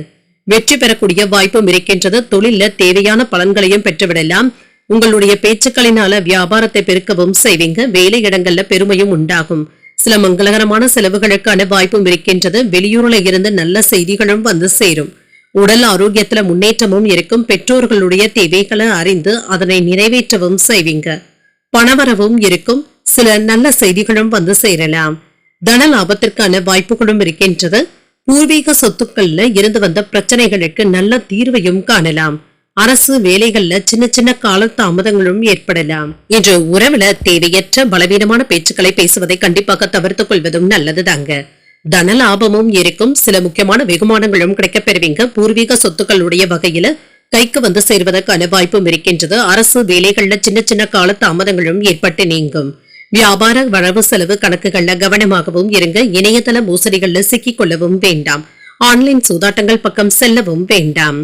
வெற்றி பெறக்கூடிய வாய்ப்பும் இருக்கின்றது. தொழில தேவையான பலன்களையும் பெற்றுவிடலாம். உங்களுடைய பேச்சுக்களினால வியாபாரத்தை பெருக்கவும் செய்வீங்க. வேலை இடங்கள்ல பெருமையும் உண்டாகும். சில மங்களகரமான செலவுகளுக்கான வாய்ப்பும் இருக்கின்றது. வெளியூர்ல இருந்து நல்ல செய்திகளும் வந்து சேரும். உடல் ஆரோக்கியத்துல முன்னேற்றமும் இருக்கும். பெற்றோர்களுடைய தேவைகளை அறிந்து அதனை நிறைவேற்றவும் செய்வீங்க. பணவரவும் இருக்கும். சில நல்ல செய்திகளும் வந்து சேரலாம். தன லாபத்திற்கான வாய்ப்புகளும் இருக்கின்றது. பூர்வீக சொத்துக்கள்ல இருந்து வந்த பிரச்சனைகளுக்கு நல்ல தீர்வையும் காணலாம். அரசு வேலைகள்ல சின்ன சின்ன கால தாமதங்களும் ஏற்படலாம். இன்று உறவுல தேவையற்ற பலவீனமான பேச்சுக்களை பேசுவதை கண்டிப்பாக தவிர்த்துக் கொள்வதும் நல்லது தாங்க. தன லாபமும் இருக்கும். சில முக்கியமான வெகுமானங்களும் கிடைக்கப் பெறுவீங்க. பூர்வீக சொத்துக்களுடைய வகையில கைக்கு வந்து சேர்வதற்கான வாய்ப்பும் இருக்கின்றது. அரசு வேலைகள்ல சின்ன சின்ன கால தாமதங்களும் ஏற்பட்டு நீங்கும். வியாபார வரவு செலவு கணக்குகள்ல கவனமாகவும் இருங்க. இணையதள மோசடிகள்ல சிக்கிக் கொள்ளவும் வேண்டாம். ஆன்லைன் சூதாட்டங்கள் பக்கம் செல்லவும் வேண்டாம்.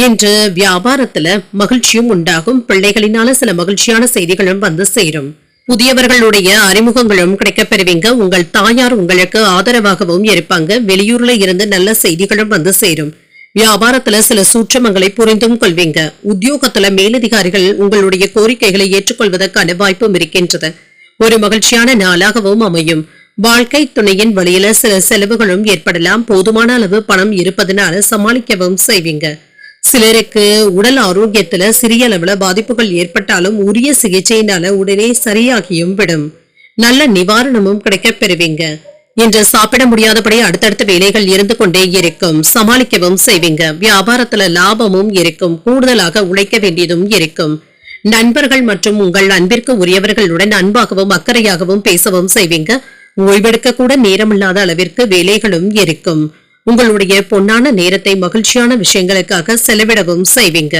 இன்று வியாபாரத்துல மகிழ்ச்சியும் உண்டாகும். பிள்ளைகளினால சில மகிழ்ச்சியான செய்திகளும் வந்து சேரும். புதியவர்களுடைய அறிமுகங்களும் கிடைக்கப் பெறுவீங்க. உங்கள் தாயார் உங்களுக்கு ஆதரவாகவும் இருப்பாங்க. வெளியூர்ல இருந்து நல்ல செய்திகளும் வந்து சேரும். வியாபாரத்துல சில சூட்சமங்களை புரிந்தும் கொள்வீங்க. உத்தியோகத்துல மேலதிகாரிகள் உங்களுடைய கோரிக்கைகளை ஏற்றுக்கொள்வதற்கான வாய்ப்பும் இருக்கின்றது. ஒரு மகிழ்ச்சியான நாளாகவும் அமையும். வாழ்க்கை துணையின் வழியில சில செலவுகளும் ஏற்படலாம். போதுமான அளவு பணம் இருப்பதனால சமாளிக்கவும் செய்வீங்க. சிலருக்கு உடல் ஆரோக்கியத்துல சிறிய அளவுல பாதிப்புகள் ஏற்பட்டாலும் உரிய சிகிச்சையினால உடனே சரியாகியும் விடும். நல்ல நிவாரணமும் கிடைக்கப் பெறுவீங்க. இன்று சாப்பிட முடியாதபடி அடுத்தடுத்த வேலைகள் இருந்து கொண்டே இருக்கும். சமாளிக்கவும் செய்வீங்க. வியாபாரத்துல லாபமும் இருக்கும். கூடுதலாக உழைக்க வேண்டியதும் இருக்கும். நண்பர்கள் மற்றும் உங்கள் அன்பிற்கு உரியவர்களுடன் அன்பாகவும் அக்கறையாகவும் பேசவும் செய்வீங்க. ஓய்வெடுக்க கூட நேரமில்லாத அளவிற்கு வேலைகளும் இருக்கும். உங்களுடைய பொன்னான நேரத்தை மகிழ்ச்சியான விஷயங்களுக்காக செலவிடவும் செய்வீங்க.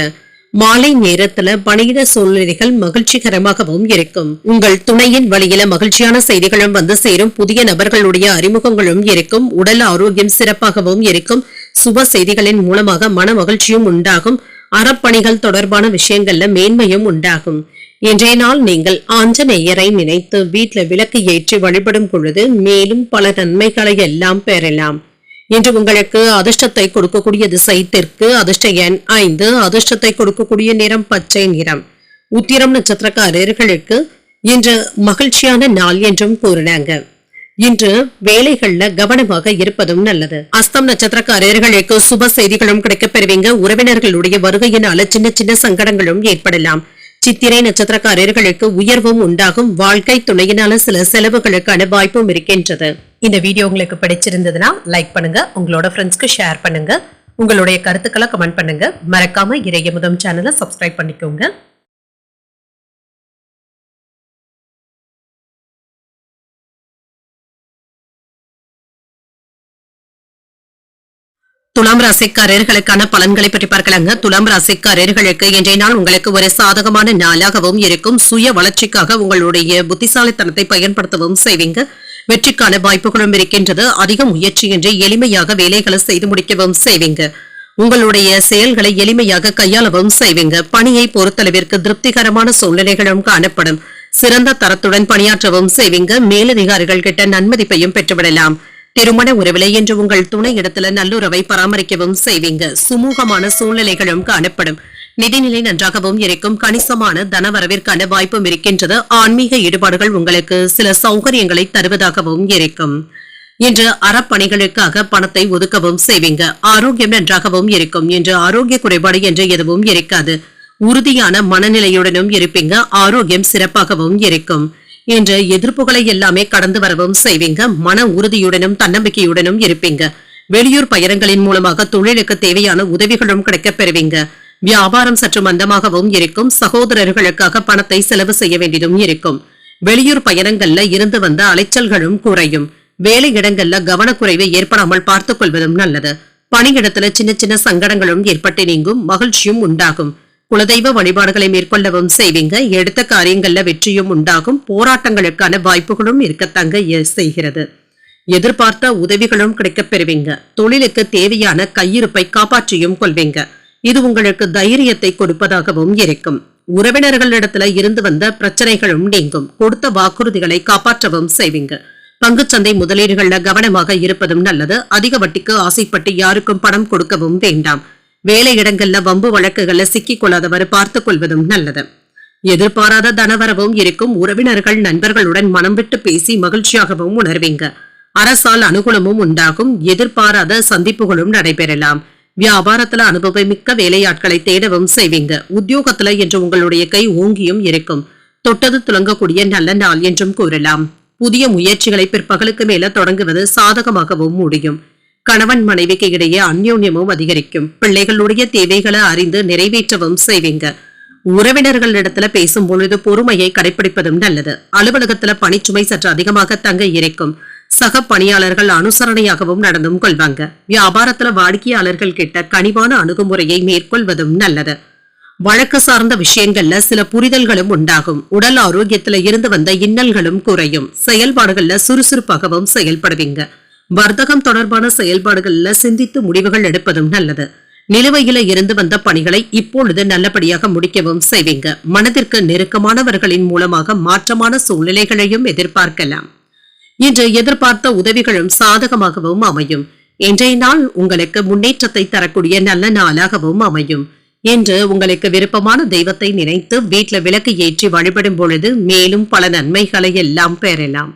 மாலை நேரத்துல பணியிட சூழ்நிலைகள் மகிழ்ச்சிகரமாகவும் இருக்கும். உங்கள் துணையின் வழியில மகிழ்ச்சியான செய்திகளும் வந்து சேரும். புதிய நபர்களுடைய அறிமுகங்களும் இருக்கும். உடல் ஆரோக்கியம் சிறப்பாகவும் இருக்கும். சுப செய்திகளின் மூலமாக மன மகிழ்ச்சியும் உண்டாகும். அறப்பணிகள் தொடர்பான விஷயங்கள்ல மேன்மையும் உண்டாகும். இன்றைய நாள் நீங்கள் ஆஞ்சநேயரை நினைத்து வீட்டுல விளக்கு ஏற்றி வழிபடும் பொழுது மேலும் பல நன்மைகளை எல்லாம் பெறலாம். இன்று உங்களுக்கு அதிர்ஷ்டத்தை கொடுக்கக்கூடிய திசை தெற்கு. அதிர்ஷ்ட எண் 5. அதிர்ஷ்டத்தை கொடுக்கக்கூடிய நிறம் பச்சை நிறம். உத்திரம் நட்சத்திரக்காரர்களுக்கு இன்று மகிழ்ச்சியான நாள் என்றும் கூறினாங்க. இன்று வேலைகள்ல கவனமாக இருப்பதும் நல்லது. அஸ்தம் நட்சத்திரக்காரர்களுக்கு சுப செய்திகளும் கிடைக்கப் பெறுவீங்க. உறவினர்களுடைய வருகையினால சின்ன சின்ன சங்கடங்களும் ஏற்படலாம். சித்திரை நட்சத்திரக்காரர்களுக்கு உயர்வும் உண்டாகும். வாழ்க்கை துணையினால சில செலவுகளுக்கான வாய்ப்பும் இருக்கின்றது. இந்த வீடியோ உங்களுக்கு பிடிச்சிருந்ததுன்னா லைக் பண்ணுங்க. உங்களோட ஃப்ரெண்ட்ஸ்க்கு ஷேர் பண்ணுங்க. உங்களுடைய கருத்துக்களை கமெண்ட் பண்ணுங்க. மறக்காம இறையமுதம் சேனலை சப்ஸ்கிரைப் பண்ணிக்கோங்க. துலாம் ராசிக்காரர்களுக்கான பலன்களை பற்றி பார்க்கலாங்க. துலாம் ராசிக்காரர்களுக்கு இன்றைய நாள் உங்களுக்கு ஒரு சாதகமான நாளாகவும் இருக்கும். சுய வளர்ச்சிக்காக உங்களுடைய புத்திசாலித்தனத்தை பயன்படுத்தவும் செய்வீங்க. வெற்றிக்கான வாய்ப்புகளும் இருக்கின்றது. அதிக முயற்சியின்றி எளிமையாக வேலைகளை செய்து முடிக்கவும் செய்வீங்க. உங்களுடைய செயல்களை எளிமையாக கையாளவும் செய்வீங்க. பணியை பொறுத்தளவிற்கு திருப்திகரமான சூழ்நிலைகளும் காணப்படும். சிறந்த தரத்துடன் பணியாற்றவும் செய்வீங்க. மேலதிகாரிகள் கிட்ட நன்மதிப்பையும் பெற்றுவிடலாம். திருமண உறவிலை என்று உங்கள் துணை இடத்துல நல்லுறவை பராமரிக்கவும் செய்வீங்க. சுமூகமான சூழ்நிலைகளும் காணப்படும். நிதிநிலை நன்றாகவும் இருக்கும். கணிசமான தனவரவிற்கான வாய்ப்பும் இருக்கின்றது. ஆன்மீக ஈடுபாடுகள் உங்களுக்கு சில சௌகரியங்களை தருவதாகவும் இருக்கும். இன்று அறப்பணிகளுக்காக பணத்தை ஒதுக்கவும் செய்வீங்க. ஆரோக்கியம் நன்றாகவும் இருக்கும். இன்று ஆரோக்கிய குறைபாடு என்று எதுவும் இருக்காது. உறுதியான மனநிலையுடனும் இருப்பீங்க. ஆரோக்கியம் சிறப்பாகவும் இருக்கும். இன்று எதிர்ப்புகளை எல்லாமே கடந்து வரவும் செய்வீங்க. மன உறுதியுடனும் தன்னம்பிக்கையுடனும் இருப்பீங்க. வெளியூர் பயணங்களின் மூலமாக தொழிலுக்கு தேவையான உதவிகளும் கிடைக்கப் பெறுவீங்க. வியாபாரம் சற்று மந்தமாகவும் இருக்கும். சகோதரர்களுக்காக பணத்தை செலவு செய்ய வேண்டியதும் இருக்கும். வெளியூர் பயணங்கள்ல இருந்து வந்த அலைச்சல்களும் குறையும். வேலை இடங்கள்ல கவனக்குறைவு ஏற்படாமல் பார்த்துக் கொள்வதும் நல்லது. பணியிடத்துல சின்ன சின்ன சங்கடங்களும் ஏற்பட்டு நீங்கும். மகிழ்ச்சியும் உண்டாகும். குலதெய்வ வழிபாடுகளை மேற்கொள்ளவும் செய்வீங்க. எடுத்த காரியங்கள்ல வெற்றியும் உண்டாகும். போராட்டங்களுக்கான வாய்ப்புகளும் இருக்கத்தாங்க செய்கிறது. எதிர்பார்த்த உதவிகளும் கிடைக்கப் பெறுவீங்க. தொழிலுக்கு தேவையான கையிருப்பை காப்பாற்றியும் கொள்வீங்க. இது உங்களுக்கு தைரியத்தை கொடுப்பதாகவும் இருக்கும். உறவினர்களிடத்துல இருந்து வந்த பிரச்சனைகளும் நீங்கும். கொடுத்த வாக்குறுதிகளை காப்பாற்றவும் செய்வீங்க. பங்குச்சந்தை முதலீடுகள்ல கவனமாக இருப்பதும் நல்லது. அதிக வட்டிக்கு ஆசைப்பட்டு யாருக்கும் பணம் கொடுக்கவும் வேண்டாம். வேலை இடங்கள்ல வம்பு வழக்குகள்ல சிக்கிக் கொள்ளாதவாறு பார்த்துக் கொள்வதும் நல்லது. எதிர்பாராத தனவரவும் இருக்கும். உறவினர்கள் நண்பர்களுடன் மனம் விட்டு பேசி மகிழ்ச்சியாகவும் உணர்வீங்க. அரசால் அனுகூலமும் உண்டாகும். எதிர்பாராத சந்திப்புகளும் நடைபெறலாம். வியாபாரத்துல அனுபவமிக்க வேலையாட்களை தேடவும் செய்வீங்க. உத்தியோகத்துல என்று உங்களுடைய கை ஓங்கியும் இருக்கும். தொட்டது துலங்கக்கூடிய நல்ல நாள் என்றும் கூறலாம். புதிய முயற்சிகளை பிற்பகலுக்கு மேல தொடங்குவது சாதகமாகவும் முடியும். கணவன் மனைவிக்கு இடையே அந்யோன்யமும் அதிகரிக்கும். பிள்ளைகளுடைய தேவைகளை அறிந்து நிறைவேற்றவும் செய்வீங்க. உறவினர்களிடத்துல பேசும் பொழுது பொறுமையை கடைபிடிப்பதும் நல்லது. அலுவலகத்துல பணிச்சுமை சற்று அதிகமாக தங்க இருக்கும். சக பணியாளர்கள் அனுசரணையாகவும் நடந்தும் கொள்வாங்க. வியாபாரத்துல வாடிக்கையாளர்கள் கிட்ட கனிவான அணுகுமுறையை மேற்கொள்வதும் நல்லது. வழக்கு சார்ந்த விஷயங்கள்ல சில புரிதல்களும் உண்டாகும். உடல் ஆரோக்கியத்துல இருந்து வந்த இன்னல்களும் குறையும். செயல்பாடுகள்ல சுறுசுறுப்பாகவும் செயல்படுவீங்க. வர்த்தகம் தொடர்பான செயல்பாடுகள்ல சிந்தித்து முடிவுகள் எடுப்பதும் நல்லது. நிலுவையில இருந்து வந்த பணிகளை இப்பொழுது நல்லபடியாக முடிக்கவும் செய்வீங்க. மனதிற்கு நெருக்கமானவர்களின் மூலமாக மாற்றமான சூழ்நிலைகளையும் எதிர்பார்க்கலாம். இன்று எதிர்பார்த்த உதவிகளும் சாதகமாகவும் அமையும். இன்றைய நாள் உங்களுக்கு முன்னேற்றத்தை தரக்கூடிய நல்ல நாளாகவும் அமையும். இன்று உங்களுக்கு விருப்பமான தெய்வத்தை நினைத்து வீட்டுல விளக்கு ஏற்றி வழிபடும் பொழுது மேலும் பல நன்மைகளை எல்லாம் பெறலாம்.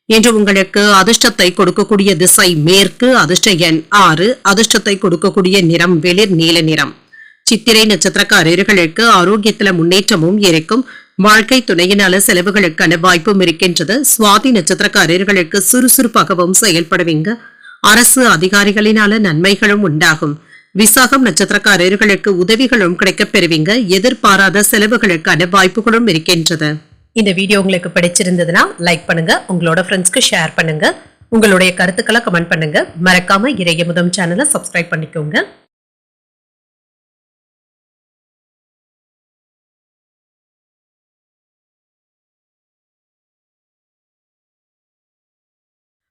இன்று உங்களுக்கு அதிர்ஷ்டத்தை கொடுக்கக்கூடிய திசை மேற்கு. அதிர்ஷ்ட எண் 6. அதிர்ஷ்டத்தை கொடுக்கக்கூடிய நிறம் வெளிர் நீல நிறம். சித்திரை நட்சத்திரக்காரர்களுக்கு ஆரோக்கியத்துல முன்னேற்றமும் இருக்கும். வாழ்க்கை துணையினால செலவுகளுக்கான வாய்ப்பும் இருக்கின்றது. சுவாதி நட்சத்திரக்காரர்களுக்கு சுறுசுறுப்பாகவும் செயல்படுவீங்க. அரசு அதிகாரிகளினால நன்மைகளும் உண்டாகும். விசாகம் நட்சத்திரக்காரர்களுக்கு உதவிகளும் கிடைக்கப் பெறுவீங்க. எதிர்பாராத செலவுகளுக்கான வாய்ப்புகளும் இருக்கின்றது. இந்த வீடியோ உங்களுக்கு பிடிச்சிருந்ததுன்னா லைக் பண்ணுங்க, உங்களோட ஃப்ரெண்ட்ஸ்க்கு ஷேர் பண்ணுங்க, உங்களுடைய கருத்துக்களை கமெண்ட் பண்ணுங்க. மறக்காம இறையமுதம் சேனலை சப்ஸ்கிரைப் பண்ணிக்கோங்க.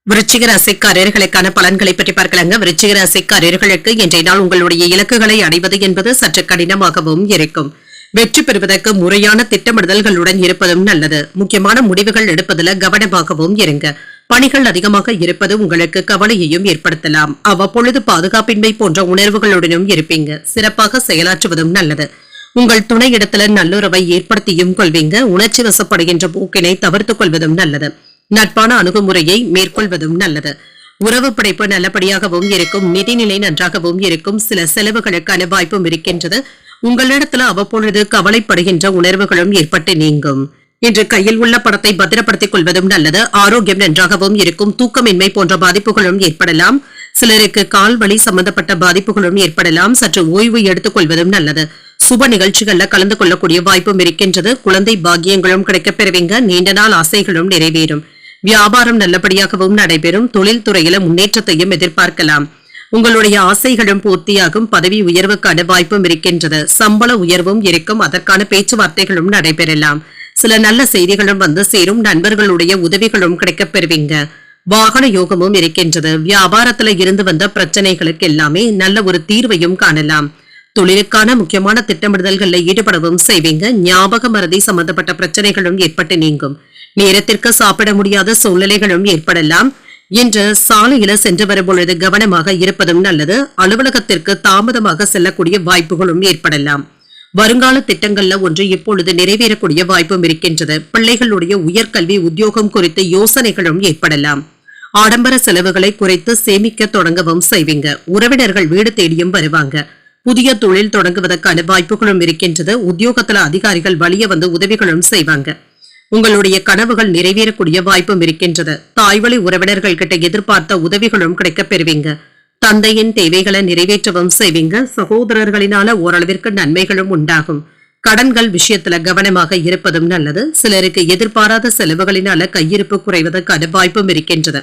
விருச்சிக ராசிக்காரர்களுக்கான பலன்களை பற்றி பார்க்கலாங்க. விருச்சிக ராசிக்காரர்களுக்கு இன்றைய நாள் உங்களுடைய இலக்குகளை அடைவது என்பது சற்று கடினமாகவும் இருக்கும். வெற்றி பெறுவதற்கு முறையான திட்டமிடுதல்களுடன் இருப்பதும் நல்லது. முக்கியமான முடிவுகள் எடுப்பதில் கவனமாகவும் இருங்க. பணிகள் அதிகமாக இருப்பது உங்களுக்கு கவலையையும் ஏற்படுத்தலாம். அவ்வப்பொழுது பாதுகாப்பின்மை போன்ற உணர்வுகளுடனும் இருப்பீங்க. சிறப்பாக செயலாற்றுவதும் நல்லது. உங்கள் துணையிடத்துல நல்லுறவை ஏற்படுத்தியும் கொள்வீங்க. உணர்ச்சி வசப்படுகின்ற போக்கினை தவிர்த்துக் கொள்வதும் நல்லது. நட்பான அணுகுமுறையை மேற்கொள்வதும் நல்லது. உறவு படைப்பு நல்லபடியாகவும் இருக்கும். நிதிநிலை நன்றாகவும் இருக்கும். சில செலவுகளுக்கான வாய்ப்பும் இருக்கின்றது. உங்களிடத்துல அவ்வப்பொழுது கவலைப்படுகின்ற உணர்வுகளும் ஏற்பட்டு நீங்கும். இன்று கையில் உள்ள பணத்தை பத்திரப்படுத்திக் கொள்வதும் நல்லது. ஆரோக்கியம் நன்றாகவும் இருக்கும். தூக்கமின்மை போன்ற பாதிப்புகளும் ஏற்படலாம். சிலருக்கு கால் வலி சம்பந்தப்பட்ட பாதிப்புகளும் ஏற்படலாம். சற்று ஓய்வு எடுத்துக் கொள்வதும் நல்லது. சுப நிகழ்ச்சிகள்ல கலந்து கொள்ளக்கூடிய வாய்ப்பும் இருக்கின்றது. குழந்தை பாக்கியங்களும் கிடைக்கப் பெறுவீங்க. நீண்ட நாள் ஆசைகளும் நிறைவேறும். வியாபாரம் நல்லபடியாகவும் நடைபெறும். தொழில் துறையில முன்னேற்றத்தையும் எதிர்பார்க்கலாம். உங்களுடைய ஆசைகளும் பூர்த்தியாகும். பதவி உயர்வுக்கான வாய்ப்பும் இருக்கின்றது. சம்பள உயர்வும் இருக்கும். அதற்கான பேச்சுவார்த்தைகளும் நடைபெறலாம். சில நல்ல செய்திகளும் வந்து சேரும். நண்பர்களுடைய உதவிகளும் கிடைக்கப் பெறுவீங்க. வாகன யோகமும் இருக்கின்றது. வியாபாரத்துல இருந்து வந்த பிரச்சனைகளுக்கு எல்லாமே நல்ல ஒரு தீர்வையும் காணலாம். தொழிலுக்கான முக்கியமான திட்டமிடுதல்கள்ல ஈடுபடவும் செய்வீங்க. ஞாபக மறதி சம்பந்தப்பட்ட பிரச்சனைகளும் ஏற்பட்டு நீங்கும். நேரத்திற்கு சாப்பிட முடியாத சூழ்நிலைகளும் ஏற்படலாம். இன்று சாலையில சென்று வரும் பொழுது கவனமாக இருப்பதும் நல்லது. அலுவலகத்திற்கு தாமதமாக செல்லக்கூடிய வாய்ப்புகளும் ஏற்படலாம். வருங்கால திட்டங்கள்ல ஒன்று இப்பொழுது நிறைவேறக்கூடிய வாய்ப்பும் இருக்கின்றது. பிள்ளைகளுடைய உயர்கல்வி உத்தியோகம் குறித்து யோசனைகளும் ஏற்படலாம். ஆடம்பர செலவுகளை குறைத்து சேமிக்க தொடங்கவும் செய்வீங்க. உறவினர்கள் வீடு தேடியும் வருவாங்க. புதிய தொழில் தொடங்குவதற்கான வாய்ப்புகளும் இருக்கின்றது. உத்தியோகத்துல அதிகாரிகள் வழிய வந்து உதவிகளும் செய்வாங்க. உங்களுடைய கனவுகள் நிறைவேறக்கூடிய வாய்ப்பும் இருக்கின்றது. தாய்வழி உறவினர்கள் கிட்ட எதிர்பார்த்த உதவிகளும் கிடைக்கப் பெறுவீங்க. தந்தையின் தேவைகளை நிறைவேற்றவும் செய்வீங்க. சகோதரர்களினால ஓரளவிற்கு நன்மைகளும் உண்டாகும். கடன்கள் விஷயத்துல கவனமாக இருப்பதும் நல்லது. சிலருக்கு எதிர்பாராத செலவுகளினால கையிருப்பு குறைவதற்கான வாய்ப்பும் இருக்கின்றது.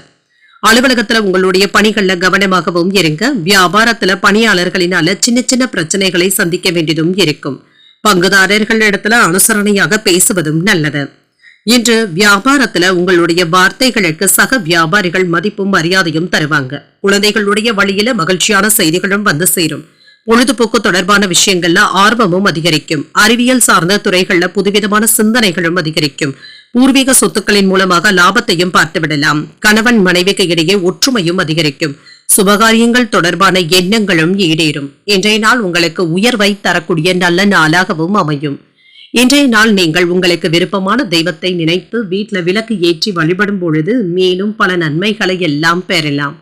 அலுவலகத்துல உங்களுடைய பணிகள்ல கவனமாகவும் இருங்க. வியாபாரத்துல பணியாளர்களினால சின்ன சின்ன பிரச்சனைகளை சந்திக்க வேண்டியதும் இருக்கும். பங்குதாரர்களிடத்துல அனுசரணையாக பேசுவதும் நல்லது. இன்று வியாபாரத்துல உங்களுடைய வார்த்தைகளுக்கு சக வியாபாரிகள் மதிப்பும் மரியாதையும் தருவாங்க. குழந்தைகளுடைய வழியில மகிழ்ச்சியான செய்திகளும் வந்து சேரும். பொழுதுபோக்கு தொடர்பான விஷயங்கள்ல ஆர்வமும் அதிகரிக்கும். அறிவியல் சார்ந்த துறைகள்ல புதுவிதமான சிந்தனைகளும் அதிகரிக்கும். பூர்வீக சொத்துக்களின் மூலமாக லாபத்தையும் பார்த்துவிடலாம். கணவன் மனைவிக்கு இடையே ஒற்றுமையும் அதிகரிக்கும். சுபகாரியங்கள் தொடர்பான எண்ணங்களும் ஈடேறும். இன்றைய நாள் உங்களுக்கு உயர்வை தரக்கூடிய நல்ல நாளாகவும் அமையும். இன்றைய நாள் நீங்கள் உங்களுக்கு விருப்பமான தெய்வத்தை நினைத்து வீட்டில் விளக்கு ஏற்றி வழிபடும் பொழுது மேலும் பல நன்மைகளை எல்லாம் பெறலாம்.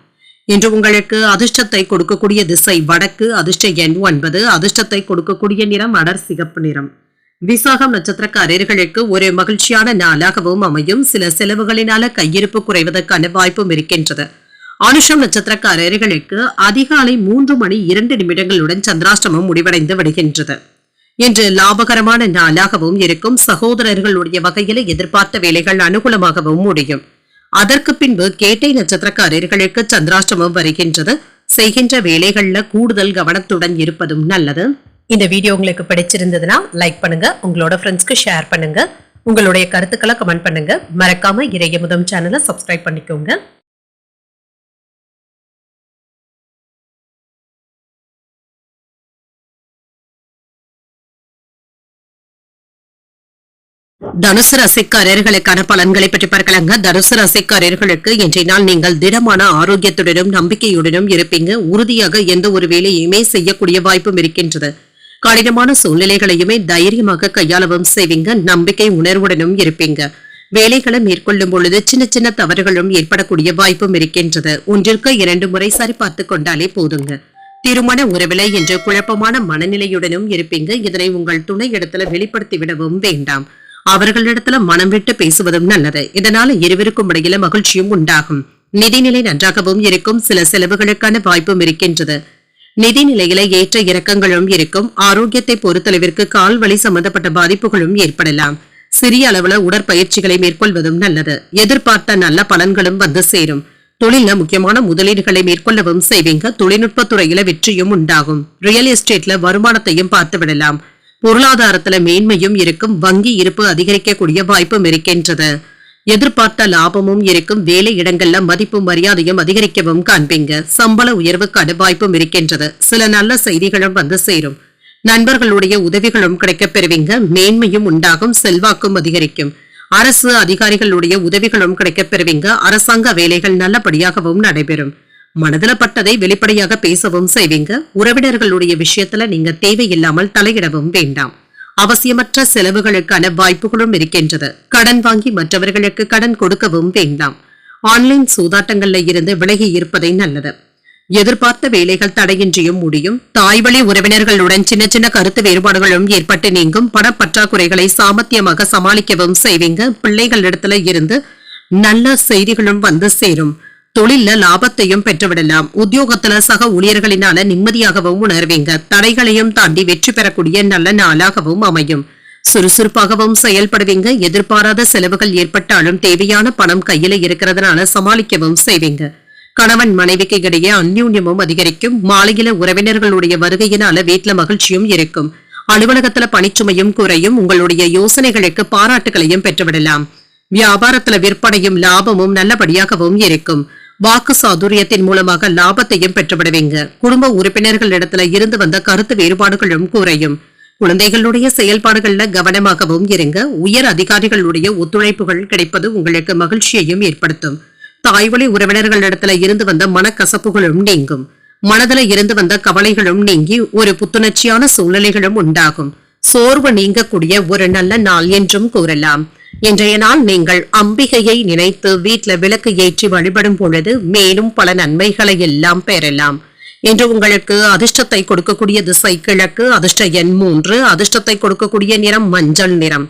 இன்று உங்களுக்கு அதிர்ஷ்டத்தை கொடுக்கக்கூடிய திசை வடக்கு. அதிர்ஷ்ட எண் 9. அதிர்ஷ்டத்தை கொடுக்கக்கூடிய நிறம் அடர் சிகப்பு நிறம். விசாகம் நட்சத்திரக்காரர்களுக்கு ஒரு மகிழ்ச்சியான நாளாகவும் அமையும். சில செலவுகளினால கையிருப்பு குறைவதற்கான வாய்ப்பும் இருக்கின்றது. அனுஷம் நட்சத்திரக்காரர்களுக்கு அதிகாலை 3:02 சந்திராஷ்டமம் முடிவடைந்து விடுகின்றது. இன்று லாபகரமான நாளாகவும் இருக்கும். சகோதரர்களுடைய வகையில எதிர்பார்த்த வேலைகள் அனுகூலமாகவும் முடியும். அதற்கு பின்பு கேட்டை நட்சத்திரக்காரர்களுக்கு சந்திராஷ்டமம் வருகின்றது. செய்கின்ற வேலைகள்ல கூடுதல் கவனத்துடன் இருப்பதும் நல்லது. இந்த வீடியோ உங்களுக்கு பிடிச்சிருந்ததுன்னா லைக் பண்ணுங்க, உங்களோட ஃப்ரெண்ட்ஸ்க்கு ஷேர் பண்ணுங்க, உங்களுடைய கருத்துக்களை கமெண்ட் பண்ணுங்க. மறக்காம இறையமுதம் சேனலை சப்ஸ்கிரைப் பண்ணிக்கோங்க. தனுசு ராசிக்காரர்களுக்கான பலன்களை பற்றி பார்க்கலாங்க. தனுசு ராசிக்காரர்களுக்கு இன்றைய நாள் நீங்கள் திடமான ஆரோக்கியத்துடனும் நம்பிக்கையுடனும் இருப்பீங்க. உறுதியாக எந்த ஒரு வேலையுமே செய்யக்கூடிய வாய்ப்பும் இருக்கின்றது. கடினமான சூழ்நிலைகளையுமே தைரியமாக கையாளவும் செய்வீங்க. நம்பிக்கை உணர்வுடனும் இருப்பீங்க. வேலைகளை மேற்கொள்ளும் பொழுது சின்ன சின்ன தவறுகளும் ஏற்படக்கூடிய வாய்ப்பும் இருக்கின்றது. 1க்கு 2 முறை சரி பார்த்து கொண்டாலே போதுங்க. திருமண உறவில என்று குழப்பமான மனநிலையுடனும் இருப்பீங்க. இதனை உங்கள் துணை இடத்துல வெளிப்படுத்தி விடவும் வேண்டாம். அவர்களிடத்துல மனம் விட்டு பேசுவதும் நல்லது. இதனால இருவருக்கும் இடையில மகிழ்ச்சியும் உண்டாகும். நிதிநிலை நன்றாகவும் இருக்கும். சில செலவுகளுக்கான வாய்ப்பும் இருக்கின்றது. நிதிநிலையில ஏற்ற இறக்கங்களும் இருக்கும். ஆரோக்கியத்தை பொறுத்தளவிற்கு கால் வலி சம்பந்தப்பட்ட பாதிப்புகளும் ஏற்படலாம். சிறிய அளவுல உடற்பயிற்சிகளை மேற்கொள்வதும் நல்லது. எதிர்பார்த்த நல்ல பலன்களும் வந்து சேரும். தொழில முக்கியமான முதலீடுகளை மேற்கொள்ளவும் செய்வீங்க. தொழில்நுட்ப துறையில வெற்றியும் உண்டாகும். ரியல் எஸ்டேட்ல வருமானத்தையும் பார்த்து விடலாம். பொருளாதாரத்துல மேன்மையும் இருக்கும். வங்கி இருப்பு அதிகரிக்கக்கூடிய வாய்ப்பும் இருக்கின்றது. எதிர்பார்த்த லாபமும் இருக்கும். வேலை இடங்கள்ல மதிப்பும் மரியாதையும் அதிகரிக்கவும் காண்பீங்க. சம்பள உயர்வுக்கான வாய்ப்பும் இருக்கின்றது. சில நல்ல செய்திகளும் வந்து சேரும். நண்பர்களுடைய உதவிகளும் கிடைக்கப் பெறுவீங்க. மேன்மையும் உண்டாகும். செல்வாக்கும் அதிகரிக்கும். அரசு அதிகாரிகளுடைய உதவிகளும் கிடைக்கப் பெறுவீங்க. அரசாங்க வேலைகள் நல்லபடியாகவும் நடைபெறும். மனதில பட்டதை வெளிப்படையாக பேசவும் செய்வீங்க. உறவினர்களுடைய விஷயத்துல நீங்க தேவையில்லாமல் தலையிடவும் வேண்டாம். அவசியமற்ற செலவுகளுக்கான வாய்ப்புகளும் இருக்கின்றது. கடன் வாங்கி மற்றவர்களுக்கு கடன் கொடுக்கவும் வேண்டாம். ஆன்லைன் சூதாட்டங்கள்ல இருந்து விலகி இருப்பதை நல்லது. எதிர்பார்த்த வேலைகள் தடையின்றியும் முடியும். தாய்வழி உறவினர்களுடன் சின்ன சின்ன கருத்து வேறுபாடுகளும் ஏற்பட்டு நீங்கும். பணப்பற்றாக்குறைகளை சாமர்த்தியமாக சமாளிக்கவும் செய்வீங்க. பிள்ளைகளிடத்துல இருந்து நல்ல செய்திகளும் வந்து சேரும். தொழில லாபத்தையும் பெற்றுவிடலாம். உத்தியோகத்துல சக ஊழியர்களினால நிம்மதியாகவும் உணர்வீங்க. தடைகளையும் தாண்டி வெற்றி பெறக்கூடிய நல்ல நாளாகவும் அமையும். சுறுசுறுப்பாகவும் செயல்படுவீங்க. எதிர்பாராத செலவுகள் ஏற்பட்டாலும் தேவையான பணம் கையில இருக்கிறதுனால சமாளிக்கவும் செய்வீங்க. கணவன் மனைவிக்கு இடையே அந்யூன்யமும் அதிகரிக்கும். மாலையில உறவினர்களுடைய வருகையினால வீட்டுல மகிழ்ச்சியும் இருக்கும். அலுவலகத்துல பணிச்சுமையும் குறையும். உங்களுடைய யோசனைகளுக்கு பாராட்டுகளையும் பெற்றுவிடலாம். வியாபாரத்துல விற்பனையும் லாபமும் நல்லபடியாகவும் இருக்கும். வாக்கு சாதுரியத்தின் மூலமாக லாபத்தையும் பெற்றுவிடுவீங்க. குடும்ப உறுப்பினர்களிடத்துல இருந்து வந்த கருத்து வேறுபாடுகளும் குறையும். குழந்தைகளுடைய செயல்பாடுகள்ல கவனமாகவும் இருங்க. உயர் அதிகாரிகளுடைய ஒத்துழைப்புகள் கிடைப்பது உங்களுக்கு மகிழ்ச்சியையும் ஏற்படுத்தும். தாய்வழி உறவினர்களிடத்துல இருந்து வந்த மனக்கசப்புகளும் நீங்கும். மனதில இருந்து வந்த கவலைகளும் நீங்கி ஒரு புத்துணர்ச்சியான சூழ்நிலைகளும் உண்டாகும். சோர்வு நீங்கக்கூடிய ஒரு நல்ல நாள் என்றும் கூறலாம். இன்றைய நாள் நீங்கள் அம்பிகையை நினைத்து வீட்டுல விளக்கு ஏற்றி வழிபடும் பொழுது மேலும் பல நன்மைகளை எல்லாம் பெறலாம். இன்று உங்களுக்கு அதிர்ஷ்டத்தை கொடுக்கக்கூடிய திசை கிழக்கு. அதிர்ஷ்ட எண் 3. அதிர்ஷ்டத்தை கொடுக்கக்கூடிய நிறம் மஞ்சள் நிறம்.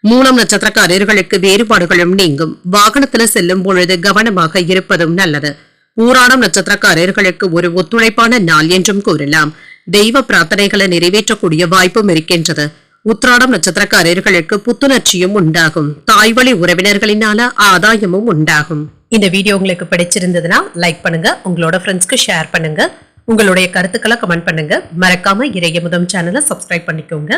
மூலம் நட்சத்திரக்காரர்களுக்கு வேறுபாடுகளும் நீங்கும். வாகனத்துல செல்லும் பொழுது கவனமாக இருப்பதும் நல்லது. ஊராடம் நட்சத்திரக்காரர்களுக்கு ஒரு ஒத்துழைப்பான நாள் என்றும் கூறலாம். தெய்வ பிரார்த்தனைகளை நிறைவேற்றக்கூடிய வாய்ப்பும் இருக்கின்றது. உத்திராடம் நட்சத்திரக்காரர்களுக்கு புத்துணர்ச்சியும் உண்டாகும். தாய்வழி உறவினர்களினால ஆதாயமும் உண்டாகும். இந்த வீடியோ உங்களுக்கு பிடிச்சிருந்ததுன்னா லைக் பண்ணுங்க. உங்களோட ஃப்ரெண்ட்ஸ்க்கு ஷேர் பண்ணுங்க. உங்களுடைய கருத்துக்களை கமெண்ட் பண்ணுங்க. மறக்காம இறையமுதம் சேனலை சப்ஸ்கிரைப் பண்ணிக்கோங்க.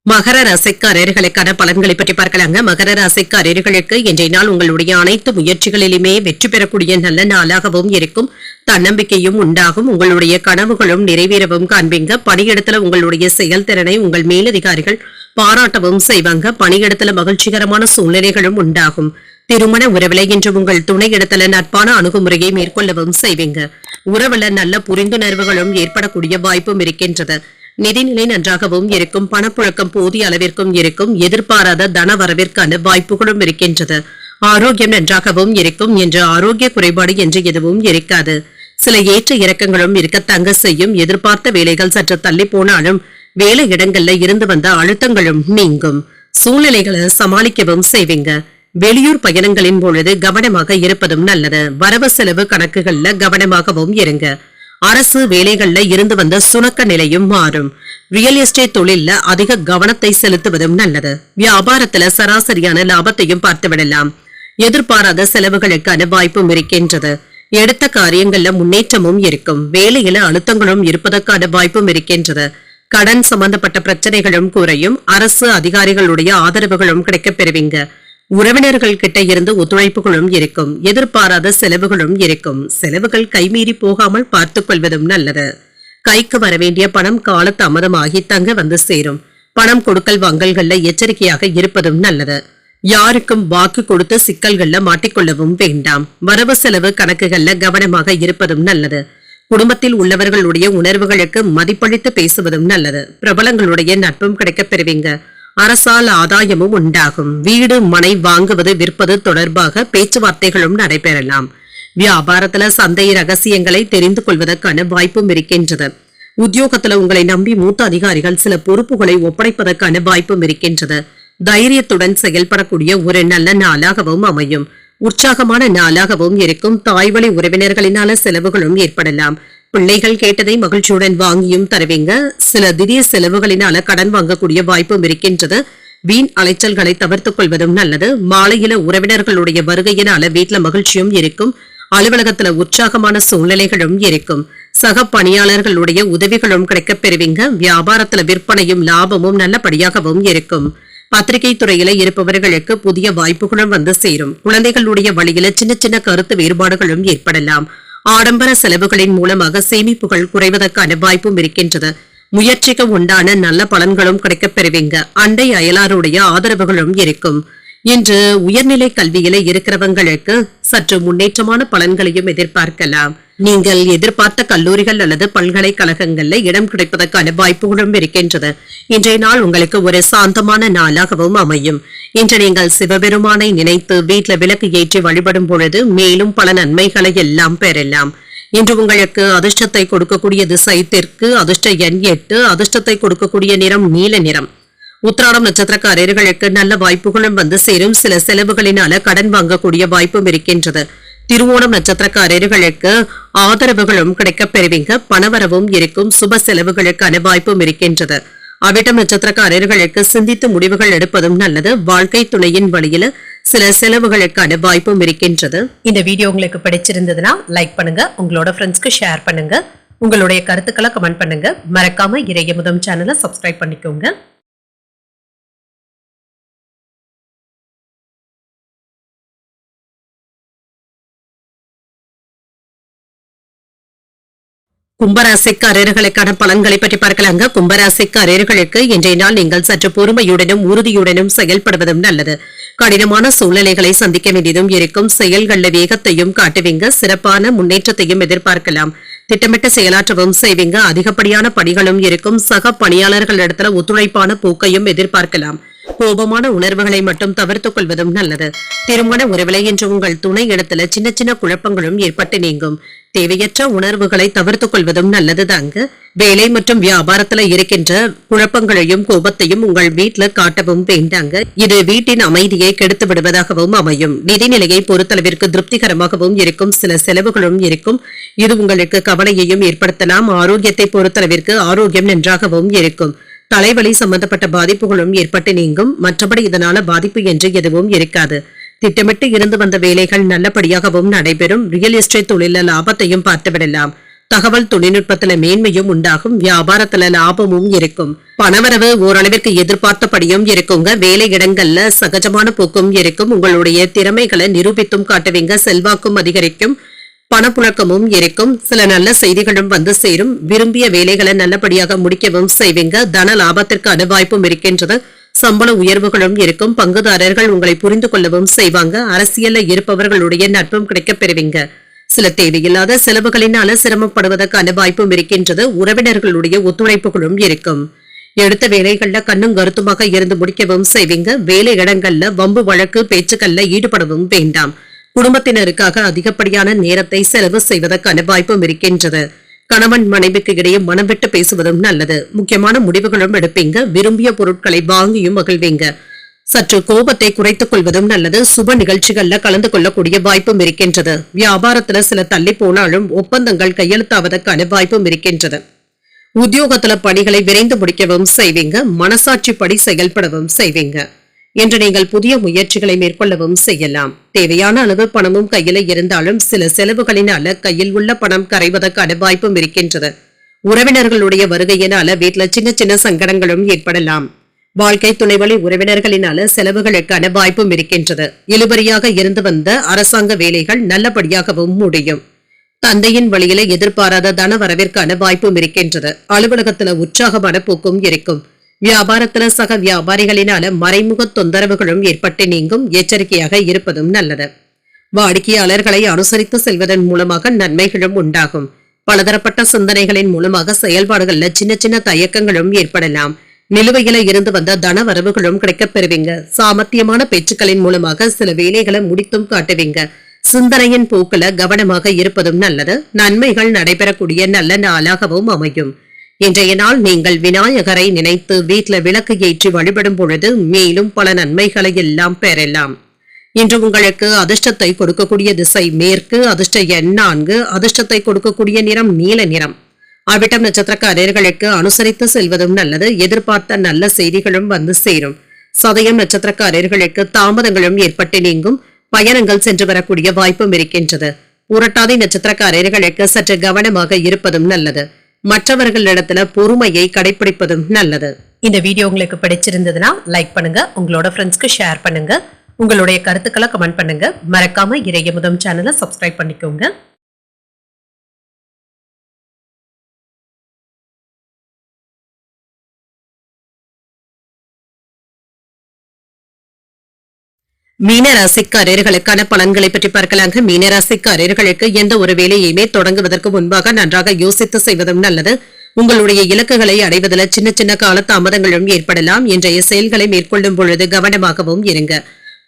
மகர ராசிக்காரர்களுக்கான பலன்களை பற்றி பார்க்கலாங்க. மகர ராசிக்காரர்களுக்கு இன்றைய நாள் உங்களுடைய அனைத்து முயற்சிகளிலுமே வெற்றி பெறக்கூடிய நல்ல நாளாகவும் இருக்கும். தன்னம்பிக்கையும் உண்டாகும். உங்களுடைய கனவுகளும் நிறைவேறவும் காண்பீங்க. பணியிடத்துல உங்களுடைய செயல்திறனை உங்கள் மேலதிகாரிகள் பாராட்டவும் செய்வாங்க. பணியிடத்துல மகிழ்ச்சிகரமான சூழ்நிலைகளும் உண்டாகும். திருமண உறவில இன்று உங்கள் துணை இடத்துல நட்பான அணுகுமுறையை மேற்கொள்ளவும் செய்வீங்க. உறவுல நல்ல புரிந்துணர்வுகளும் ஏற்படக்கூடிய வாய்ப்பும் இருக்கின்றது. நிதிநிலை நன்றாகவும் இருக்கும். பணப்புழக்கம் போதிய அளவிற்கும் இருக்கும். எதிர்பாராத தன வரவிற்கான வாய்ப்புகளும் இருக்கின்றது. ஆரோக்கியம் நன்றாகவும் இருக்கும். என்று ஆரோக்கிய குறைபாடு என்று எதுவும் இருக்காது. சில ஏற்ற இறக்கங்களும் இருக்க தங்க செய்யும். எதிர்பார்த்த வேலைகள் சற்று தள்ளி போனாலும் வேலை இடங்கள்ல இருந்து வந்த அழுத்தங்களும் நீங்கும். சூழ்நிலைகளை சமாளிக்கவும் செய்வீங்க. வெளியூர் பயணங்களின் பொழுது கவனமாக இருப்பதும் நல்லது. வரவு செலவு கணக்குகள்ல கவனமாகவும் இருங்க. அரசு வேலைகள்ல இருந்து வந்த சுணக்க நிலையும் மாறும். ரியல் எஸ்டேட் தொழில்ல அதிக கவனத்தை செலுத்துவதும் நல்லது. வியாபாரத்துல சராசரியான லாபத்தையும் பார்த்து விடலாம். எதிர்பாராத செலவுகளுக்கான வாய்ப்பும் இருக்கின்றது. எடுத்த காரியங்கள்ல முன்னேற்றமும் இருக்கும். வேலையில அழுத்தங்களும் இருப்பதற்கான வாய்ப்பும் இருக்கின்றது. கடன் சம்பந்தப்பட்ட பிரச்சனைகளும் குறையும். அரசு அதிகாரிகளுடைய ஆதரவுகளும் கிடைக்கப் பெறுவீங்க. உறவினர்கள் கிட்ட இருந்து ஒத்துழைப்புகளும் இருக்கும். எதிர்பாராத செலவுகளும் இருக்கும். செலவுகள் கைமீறி போகாமல் பார்த்துக் கொள்வதும் நல்லது. கைக்கு வரவேண்டிய பணம் கால தாமதமாகி தங்க வந்து சேரும். பணம் கொடுக்கல் வாங்கல்கள்ல எச்சரிக்கையாக இருப்பதும் நல்லது. யாருக்கும் வாக்கு கொடுத்து சிக்கல்கள்ல மாட்டிக்கொள்ளவும் வேண்டாம். வரவு செலவு கணக்குகள்ல கவனமாக இருப்பதும் நல்லது. குடும்பத்தில் உள்ளவர்களுடைய உணர்வுகளுக்கு மதிப்பளித்து பேசுவதும் நல்லது. பிரபலங்களுடைய நட்பும் கிடைக்கப் பெறுவீங்க. அரசால் ஆதாயமும் உண்டாகும். வீடு மனை வாங்குவது விற்பது தொடர்பாக பேச்சுவார்த்தைகளும் நடைபெறலாம். வியாபாரத்துல சந்தை ரகசியங்களை தெரிந்து கொள்வதற்கான வாய்ப்பும் இருக்கின்றது. உத்தியோகத்துல உங்களை நம்பி மூத்த அதிகாரிகள் சில பொறுப்புகளை ஒப்படைப்பதற்கான வாய்ப்பும் இருக்கின்றது. தைரியத்துடன் செயல்படக்கூடிய ஒரு நல்ல நாளாகவும் அமையும். உற்சாகமான நாளாகவும் இருக்கும். தாய்வழி உறவினர்களினால செலவுகளும் ஏற்படலாம். பிள்ளைகள் கேட்டதை மகிழ்ச்சியுடன் வாங்கியும் தருவீங்க. சில திடீர் செலவுகளினால கடன் வாங்கக்கூடிய வாய்ப்பும் இருக்கின்றது. வீண் அலைச்சல்களை தவிர்த்துக் கொள்வதும் நல்லது. மாலையில உறவினர்களுடைய வருகையினால வீட்டுல மகிழ்ச்சியும் இருக்கும். அலுவலகத்துல உற்சாகமான சூழ்நிலைகளும் இருக்கும். சக பணியாளர்களுடைய உதவிகளும் கிடைக்கப் பெறுவீங்க. வியாபாரத்துல விற்பனையும் லாபமும் நல்லபடியாகவும் இருக்கும். பத்திரிகை துறையில இருப்பவர்களுக்கு புதிய வாய்ப்புகளும் வந்து சேரும். குழந்தைகளுடைய வழியில சின்ன சின்ன கருத்து வேறுபாடுகளும் ஏற்படலாம். ஆடம்பர செலவுகளின் மூலமாக சேமிப்புகள் குறைவதற்கான வாய்ப்பும் இருக்கின்றது. முயற்சிக்கு உண்டான நல்ல பலன்களும் கிடைக்கப் பெறுவீங்க. அண்டை அயலாருடைய ஆதரவுகளும் இருக்கும். இன்று உயர்நிலை கல்வியில இருக்கிறவங்களுக்கு சற்று முன்னேற்றமான பலன்களையும் எதிர்பார்க்கலாம். நீங்கள் எதிர்பார்த்த கல்லூரிகள் அல்லது பல்கலைக்கழகங்கள்ல இடம் கிடைப்பதற்கான வாய்ப்புகளும் இருக்கின்றது. இன்றைய நாள் உங்களுக்கு ஒரு சாந்தமான நாளாகவும் அமையும். இன்று நீங்கள் சிவபெருமானை நினைத்து வீட்டுல விளக்கு ஏற்றி வழிபடும் பொழுது மேலும் பல நன்மைகளை எல்லாம் பெறலாம். இன்று உங்களுக்கு அதிர்ஷ்டத்தை கொடுக்கக்கூடிய திசை தெற்கு, அதிர்ஷ்ட எண் 8, அதிர்ஷ்டத்தை கொடுக்கக்கூடிய நிறம் நீல நிறம். உத்திராடம் நட்சத்திரக்காரர்களுக்கு நல்ல வாய்ப்புகளும் வந்து சேரும். சில செலவுகளினால கடன் வாங்கக்கூடிய வாய்ப்பும் இருக்கின்றது. திருவோணம் நட்சத்திரக்காரர்களுக்கு ஆதரவுகளும் கிடைக்கப் பெறுவீங்க. பணவரவும் இருக்கும். சுப செலவுகளுக்கான வாய்ப்பும் இருக்கின்றது. அவிட்டம் நட்சத்திரக்காரர்களுக்கு சிந்தித்து முடிவுகள் எடுப்பதும் நல்லது. வாழ்க்கை துணையின் வழியில சில செலவுகளுக்கான வாய்ப்பும் இருக்கின்றது. இந்த வீடியோ உங்களுக்கு பிடிச்சிருந்ததுன்னா லைக் பண்ணுங்க, உங்களோட ஃப்ரெண்ட்ஸ்க்கு ஷேர் பண்ணுங்க, உங்களுடைய கருத்துக்களை கமெண்ட் பண்ணுங்க. மறக்காம இறையமுதம் சேனலை சப்ஸ்கிரைப் பண்ணிக்கோங்க. கும்பராசிக்காரர்களுக்கான பலன்களை பற்றி பார்க்கலாங்க. கும்பராசிக்காரர்களுக்கு இன்றைய நாள் நீங்கள் சற்று பொறுமையுடனும் உறுதியுடனும் செயல்படுவதும் நல்லது. கடினமான சூழ்நிலைகளை சந்திக்க வேண்டியதும் இருக்கும். செயல்கள்ல வேகத்தையும் காட்டுவீங்க. சிறப்பான முன்னேற்றத்தையும் எதிர்பார்க்கலாம். திட்டமிட்டு செயலாற்றவும் செய்வீங்க. அதிகப்படியான பணிகளும் இருக்கும். சக பணியாளர்களிடத்துல ஒத்துழைப்பான போக்கையும் எதிர்பார்க்கலாம். கோபமான உணர்வுகளை மட்டும் தவிர்த்துக் கொள்வதும் நல்லது. திருமண உறவிலை என்று உங்கள் துணை இடத்துல சின்ன சின்ன குழப்பங்களும் ஏற்பட்டு நீங்கும். தேவையற்ற உணர்வுகளை தவிர்த்துக் கொள்வதும் நல்லது தாங்க. வேலை மற்றும் வியாபாரத்துல இருக்கின்ற குழப்பங்களையும் கோபத்தையும் உங்கள் வீட்டுல காட்டவும் வேண்டாங்க. இது வீட்டின் அமைதியை கெடுத்து விடுவதாகவும் அமையும். நிதிநிலையை பொறுத்தளவிற்கு திருப்திகரமாகவும் இருக்கும். சில செலவுகளும் இருக்கும். இது உங்களுக்கு கவலையையும் ஏற்படுத்தலாம். ஆரோக்கியத்தை பொறுத்தளவிற்கு ஆரோக்கியம் நன்றாகவும் இருக்கும். தலைவலி சம்பந்தப்பட்ட பாதிப்புகளும் ஏற்பட்டு நீங்கும். மற்றபடி இதனால பாதிப்பு என்று எதுவும் இருக்காது. திட்டமிட்டு இருந்து வந்த வேலைகள் நல்லபடியாகவும் நடைபெறும். ரியல் எஸ்டேட் தொழில லாபத்தையும் பார்த்துவிடலாம். தகவல் தொழில்நுட்பத்துல மேன்மையும் உண்டாகும். வியாபாரத்துல லாபமும் இருக்கும். பணவரவு ஓரளவிற்கு எதிர்பார்த்தபடியும் இருக்குங்க. வேலை இடங்கள்ல சகஜமான போக்கும் இருக்கும். உங்களுடைய திறமைகளை நிரூபித்தும் காட்டுவீங்க. செல்வாக்கும் அதிகரிக்கும். பணப்புழக்கமும் இருக்கும். சில நல்ல செய்திகளும் வந்து சேரும். விரும்பிய வேலைகளை நல்லபடியாக முடிக்கவும் செய்வீங்க. தன லாபத்திற்கான வாய்ப்பும் இருக்கின்றது. சம்பள உயர்வுகளும் இருக்கும். பங்குதாரர்கள் உங்களை புரிந்து கொள்ளவும் செய்வாங்க. அரசியல்ல இருப்பவர்களுடைய நட்பும் கிடைக்கப் பெறுவீங்க. சில தேவையில்லாத செலவுகளினால சிரமப்படுவதற்கான வாய்ப்பும் இருக்கின்றது. உறவினர்களுடைய ஒத்துழைப்புகளும் இருக்கும். எடுத்த வேலைகள்ல கண்ணும் கருத்துமாக இருந்து முடிக்கவும் செய்வீங்க. வேலை இடங்கள்ல வம்பு வழக்கு பேச்சுக்கள்ல ஈடுபடவும் வேண்டாம். குடும்பத்தினருக்காக அதிகப்படியான நேரத்தை செலவு செய்வதற்கான வாய்ப்பும் இருக்கின்றது. கணவன் மனைவிக்கு இடையே மனம் விட்டு பேசுவதும் நல்லது. முக்கியமான முடிவுகளும் எடுப்பீங்க. விரும்பிய பொருட்களை வாங்கியும் மகிழ்வீங்க. சற்று கோபத்தை குறைத்துக் கொள்வதும் நல்லது. சுப நிகழ்ச்சிகள்ல கலந்து கொள்ளக்கூடிய வாய்ப்பும் இருக்கின்றது. வியாபாரத்துல சில தள்ளி போனாலும் ஒப்பந்தங்கள் கையெழுத்தாவதற்கான வாய்ப்பும் இருக்கின்றது. உத்தியோகத்துல பணிகளை விரைந்து முடிக்கவும் செய்வீங்க. மனசாட்சிப்படி செயல்படவும் செய்வீங்க. என்று நீங்கள் புதிய முயற்சிகளை மேற்கொள்ளவும் செய்யலாம். தேவையான அளவு பணமும் கையில இருந்தாலும் சில செலவுகளினால கையில் உள்ள பணம் கரைவதற்கான வாய்ப்பும் இருக்கின்றது. உறவினர்களுடைய வருகையினால வீட்டுல சின்ன சின்ன சங்கடங்களும் ஏற்படலாம். வாழ்க்கை துணைவழி உறவினர்களினால செலவுகளுக்கான வாய்ப்பும் இருக்கின்றது. இழுபறியாக இருந்து வந்த அரசாங்க வேலைகள் நல்லபடியாகவும் முடியும். தந்தையின் வழியில எதிர்பாராத தன வரவிற்கான வாய்ப்பும் இருக்கின்றது. அலுவலகத்துல உற்சாகமான போக்கும் இருக்கும். வியாபாரத்துல சக வியாபாரிகளினால மறைமுக தொந்தரவுகளும் ஏற்பட்டு நீங்கும். எச்சரிக்கையாக இருப்பதும் நல்லது. வாடிக்கையாளர்களை அனுசரித்து செல்வதன் மூலமாக நன்மைகளும் உண்டாகும். பலதரப்பட்ட சிந்தனைகளின் மூலமாக செயல்பாடுகள்ல சின்ன சின்ன தயக்கங்களும் ஏற்படலாம். நிலுவையில இருந்து வந்த தன வரவுகளும் கிடைக்கப் பெறுவீங்க. சாமர்த்தியமான பேச்சுக்களின் மூலமாக சில வேலைகளை முடித்தும் காட்டுவீங்க. சிந்தனையின் போக்குல கவனமாக இருப்பதும் நல்லது. நன்மைகள் நடைபெறக்கூடிய நல்ல நாளாகவும் அமையும். இன்றைய நாள் நீங்கள் விநாயகரை நினைத்து வீட்டுல விளக்கு ஏற்றி வழிபடும் பொழுது மேலும் பல நன்மைகளை எல்லாம் பெறலாம். இன்று உங்களுக்கு அதிர்ஷ்டத்தை கொடுக்கக்கூடிய திசை மேற்கு, அதிர்ஷ்ட எண் 4, அதிர்ஷ்டத்தை கொடுக்கக்கூடிய நிறம் நீல நிறம். அவிட்டம் நட்சத்திரக்காரர்களுக்கு அனுசரித்து செல்வதும் நல்லது. எதிர்பார்த்த நல்ல செய்திகளும் வந்து சேரும். சதயம் நட்சத்திரக்காரர்களுக்கு தாமதங்களும் ஏற்பட்டு நீங்கும். பயணங்கள் சென்று வரக்கூடிய வாய்ப்பும் இருக்கின்றது. புரட்டாதி நட்சத்திரக்காரர்களுக்கு சற்று கவனமாக இருப்பதும் நல்லது. மற்றவர்களிடத்துல பொறுமையை கடைபிடிப்பதும் நல்லது. இந்த வீடியோ உங்களுக்கு பிடிச்சிருந்ததுன்னா லைக் பண்ணுங்க, உங்களோட ஃப்ரெண்ட்ஸ்க்கு ஷேர் பண்ணுங்க, உங்களுடைய கருத்துக்களை கமெண்ட் பண்ணுங்க. மறக்காம இறையமுதம் சேனலை சப்ஸ்கிரைப் பண்ணிக்கோங்க. மீனராசிக்காரர்களுக்கான பலன்களை பற்றி பார்க்கலாங்க. மீனராசிக்காரர்களுக்கு எந்த ஒரு வேலையுமே தொடங்குவதற்கு முன்பாக நன்றாக யோசித்து செய்வதும் நல்லது. உங்களுடைய இலக்குகளை அடைவதில் சின்ன சின்ன கால தாமதங்களும் ஏற்படலாம். இன்றைய செயல்களை மேற்கொள்ளும் பொழுது கவனமாகவும் இருங்க.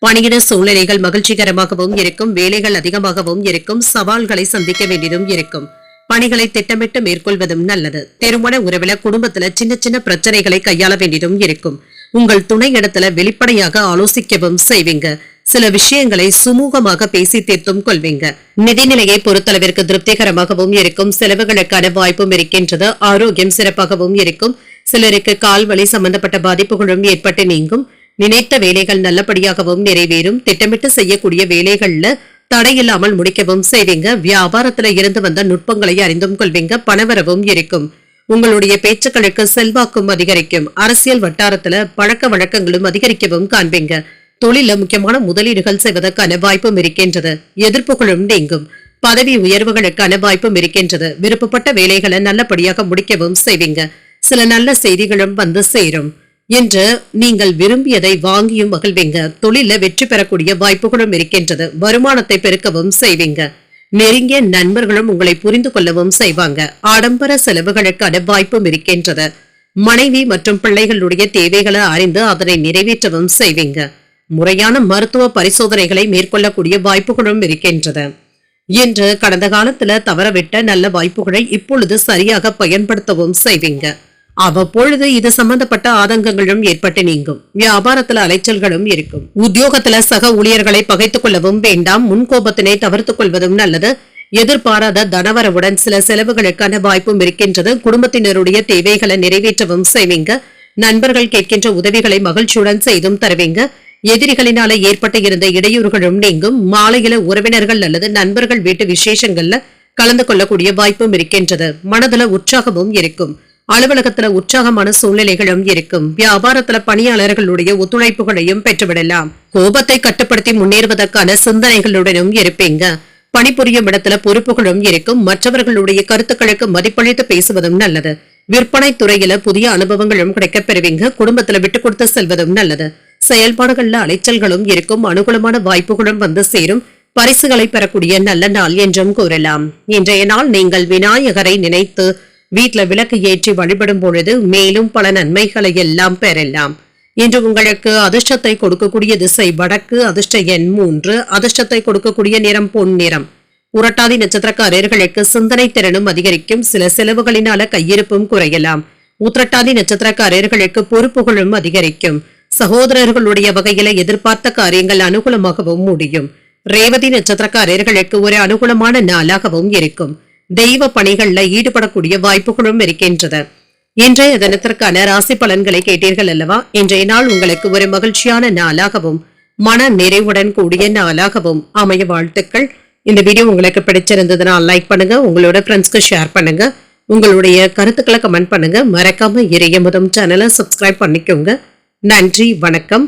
பணியிட சூழ்நிலைகள் மகிழ்ச்சிகரமாகவும் இருக்கும். வேலைகள் அதிகமாகவும் இருக்கும். சவால்களை சந்திக்க வேண்டியதும் இருக்கும். பணிகளை திட்டமிட்டு மேற்கொள்வதும் நல்லது. திருமண உறவில குடும்பத்துல சின்ன சின்ன பிரச்சனைகளை கையாள வேண்டியதும் இருக்கும். உங்கள் துணை இடத்துல வெளிப்படையாக ஆலோசிக்கவும் செய்வீங்க. சில விஷயங்களை சுமூகமாக பேசி தீர்த்தும் கொள்வீங்க. நிதிநிலையை பொறுத்தளவிற்கு திருப்திகரமாகவும் இருக்கும். செலவுகளுக்கான வாய்ப்பும் இருக்கின்றது. ஆரோக்கியம் சிறப்பாகவும் இருக்கும். சிலருக்கு கால்வலி சம்பந்தப்பட்ட பாதிப்புகளும் ஏற்பட்டு நீங்கும். நினைத்த வேலைகள் நல்லபடியாகவும் நிறைவேறும். திட்டமிட்டு செய்யக்கூடிய வேலைகள்ல தடையில்லாமல் முடிக்கவும் செய்வீங்க. வியாபாரத்துல இருந்து வந்த நுட்பங்களை அறிந்தும் கொள்வீங்க. பணவரவும் இருக்கும். உங்களுடைய பேச்சுக்களுக்கு செல்வாக்கும் அதிகரிக்கும். அரசியல் வட்டாரத்துல பழக்க வழக்கங்களும் அதிகரிக்கவும் காண்பீங்க. தொழில முக்கியமான முதலீடுகள் செய்வதற்கான வாய்ப்பும் இருக்கின்றது. எதிர்ப்புகளும் நீங்கும். பதவி உயர்வுகளுக்கான வாய்ப்பும் இருக்கின்றது. விருப்பப்பட்ட வேலைகளை நல்லபடியாக முடிக்கவும் செய்வீங்க. சில நல்ல செய்திகளும் வந்து சேரும். என்று நீங்கள் விரும்பியதை வாங்கியும் மகிழ்வீங்க. தொழில வெற்றி பெறக்கூடிய வாய்ப்புகளும் இருக்கின்றது. வருமானத்தை பெருக்கவும் செய்வீங்க. நெருங்கிய நண்பர்களும் உங்களை புரிந்து கொள்ளவும் செய்வாங்க. ஆடம்பர செலவுகளுக்கான வாய்ப்பும் இருக்கின்றது. மனைவி மற்றும் பிள்ளைகளுடைய தேவைகளை அறிந்து அதனை நிறைவேற்றவும் செய்வீங்க. முறையான மருத்துவ பரிசோதனைகளை மேற்கொள்ளக்கூடிய வாய்ப்புகளும் இருக்கின்றது. இன்று கடந்த காலத்துல தவறவிட்ட நல்ல வாய்ப்புகளை இப்பொழுது சரியாக பயன்படுத்தவும் செய்வீங்க. அவ்வப்பொழுது இது சம்பந்தப்பட்ட ஆதங்கங்களும் ஏற்பட்டு நீங்கும். வியாபாரத்துல அலைச்சல்களும் இருக்கும். உத்தியோகத்துல சக ஊழியர்களை பகைத்துக் கொள்ளவும் வேண்டாம். முன்கோபத்தினை தவிர்த்துக் கொள்வதும் நல்லது. எதிர்பாராத தனவரவுடன் சில செலவுகளுக்கான வாய்ப்பும் இருக்கின்றது. குடும்பத்தினருடைய தேவைகளை நிறைவேற்றவும் செய்வீங்க. நண்பர்கள் கேட்கின்ற உதவிகளை மகிழ்ச்சியுடன் செய்தும் தருவீங்க. எதிரிகளினால ஏற்பட்டு இருந்த இடையூறுகளும் நீங்கும். மாலையில உறவினர்கள் அல்லது நண்பர்கள் வீட்டு விசேஷங்கள்ல கலந்து கொள்ளக்கூடிய வாய்ப்பும் இருக்கின்றது. மனதுல உற்சாகமும் இருக்கும். அலுவலகத்துல உற்சாகமான சூழ்நிலைகளும் இருக்கும். வியாபாரத்துல பணியாளர்களுடைய ஒத்துழைப்புகளையும் பெற்றுவிடலாம். கோபத்தை கட்டுப்படுத்தி முன்னேறுவதற்கான சிந்தனைகளுடனும் இருப்பீங்க. பணிபுரியும் இடத்துல பொறுப்புகளும் இருக்கும். மற்றவர்களுடைய கருத்துக்களுக்கு மதிப்பளித்து பேசுவதும் நல்லது. விற்பனை துறையில புதிய அனுபவங்களும் கிடைக்கப் பெறுவீங்க. குடும்பத்துல விட்டுக் கொடுத்து செல்வதும் நல்லது. செயல்பாடுகள்ல அலைச்சல்களும் இருக்கும். அனுகூலமான வாய்ப்புகளும் வந்து சேரும். பரிசுகளை பெறக்கூடிய நல்ல நாள் என்றும் கூறலாம். இன்றைய நாள் நீங்கள் விநாயகரை நினைத்து வீட்டுல விளக்கு ஏற்றி வழிபடும் பொழுது மேலும் பல நன்மைகளை எல்லாம் பெறலாம். இன்று உங்களுக்கு அதிர்ஷ்டத்தை கொடுக்கக்கூடிய திசை வடக்கு, அதிர்ஷ்ட எண் 3, அதிர்ஷ்டத்தை கொடுக்கக்கூடிய நிறம் பொன் நிறம். புரட்டாதி நட்சத்திரக்காரர்களுக்கு சிந்தனை திறனும் அதிகரிக்கும். சில செலவுகளினால கையிருப்பும் குறையலாம். உத்திரட்டாதி நட்சத்திரக்காரர்களுக்கு பொறுப்புகளும் அதிகரிக்கும். சகோதரர்களுடைய வகையில எதிர்பார்த்த காரியங்கள் அனுகூலமாகவும் முடியும். ரேவதி நட்சத்திரக்காரர்களுக்கு ஒரு அனுகூலமான நாளாகவும் இருக்கும். தெய்வ பணிகள்ல ஈடுபடக்கூடிய வாய்ப்புகளும் இருக்கின்றது. இன்றைய தினத்திற்கான ராசி பலன்களை கேட்டீர்கள் அல்லவா? இன்றைய நாள் உங்களுக்கு ஒரு மகிழ்ச்சியான நாளாகவும் மன நிறைவுடன் கூடிய நாளாகவும் அமைய வாழ்த்துக்கள். இந்த வீடியோ உங்களுக்கு பிடிச்சிருந்ததுன்னா லைக் பண்ணுங்க, உங்களோட ஃப்ரெண்ட்ஸ்க்கு ஷேர் பண்ணுங்க, உங்களுடைய கருத்துக்களை கமெண்ட் பண்ணுங்க. மறக்காம இறையமுதம் சேனலை சப்ஸ்கிரைப் பண்ணிக்கோங்க. நன்றி, வணக்கம்.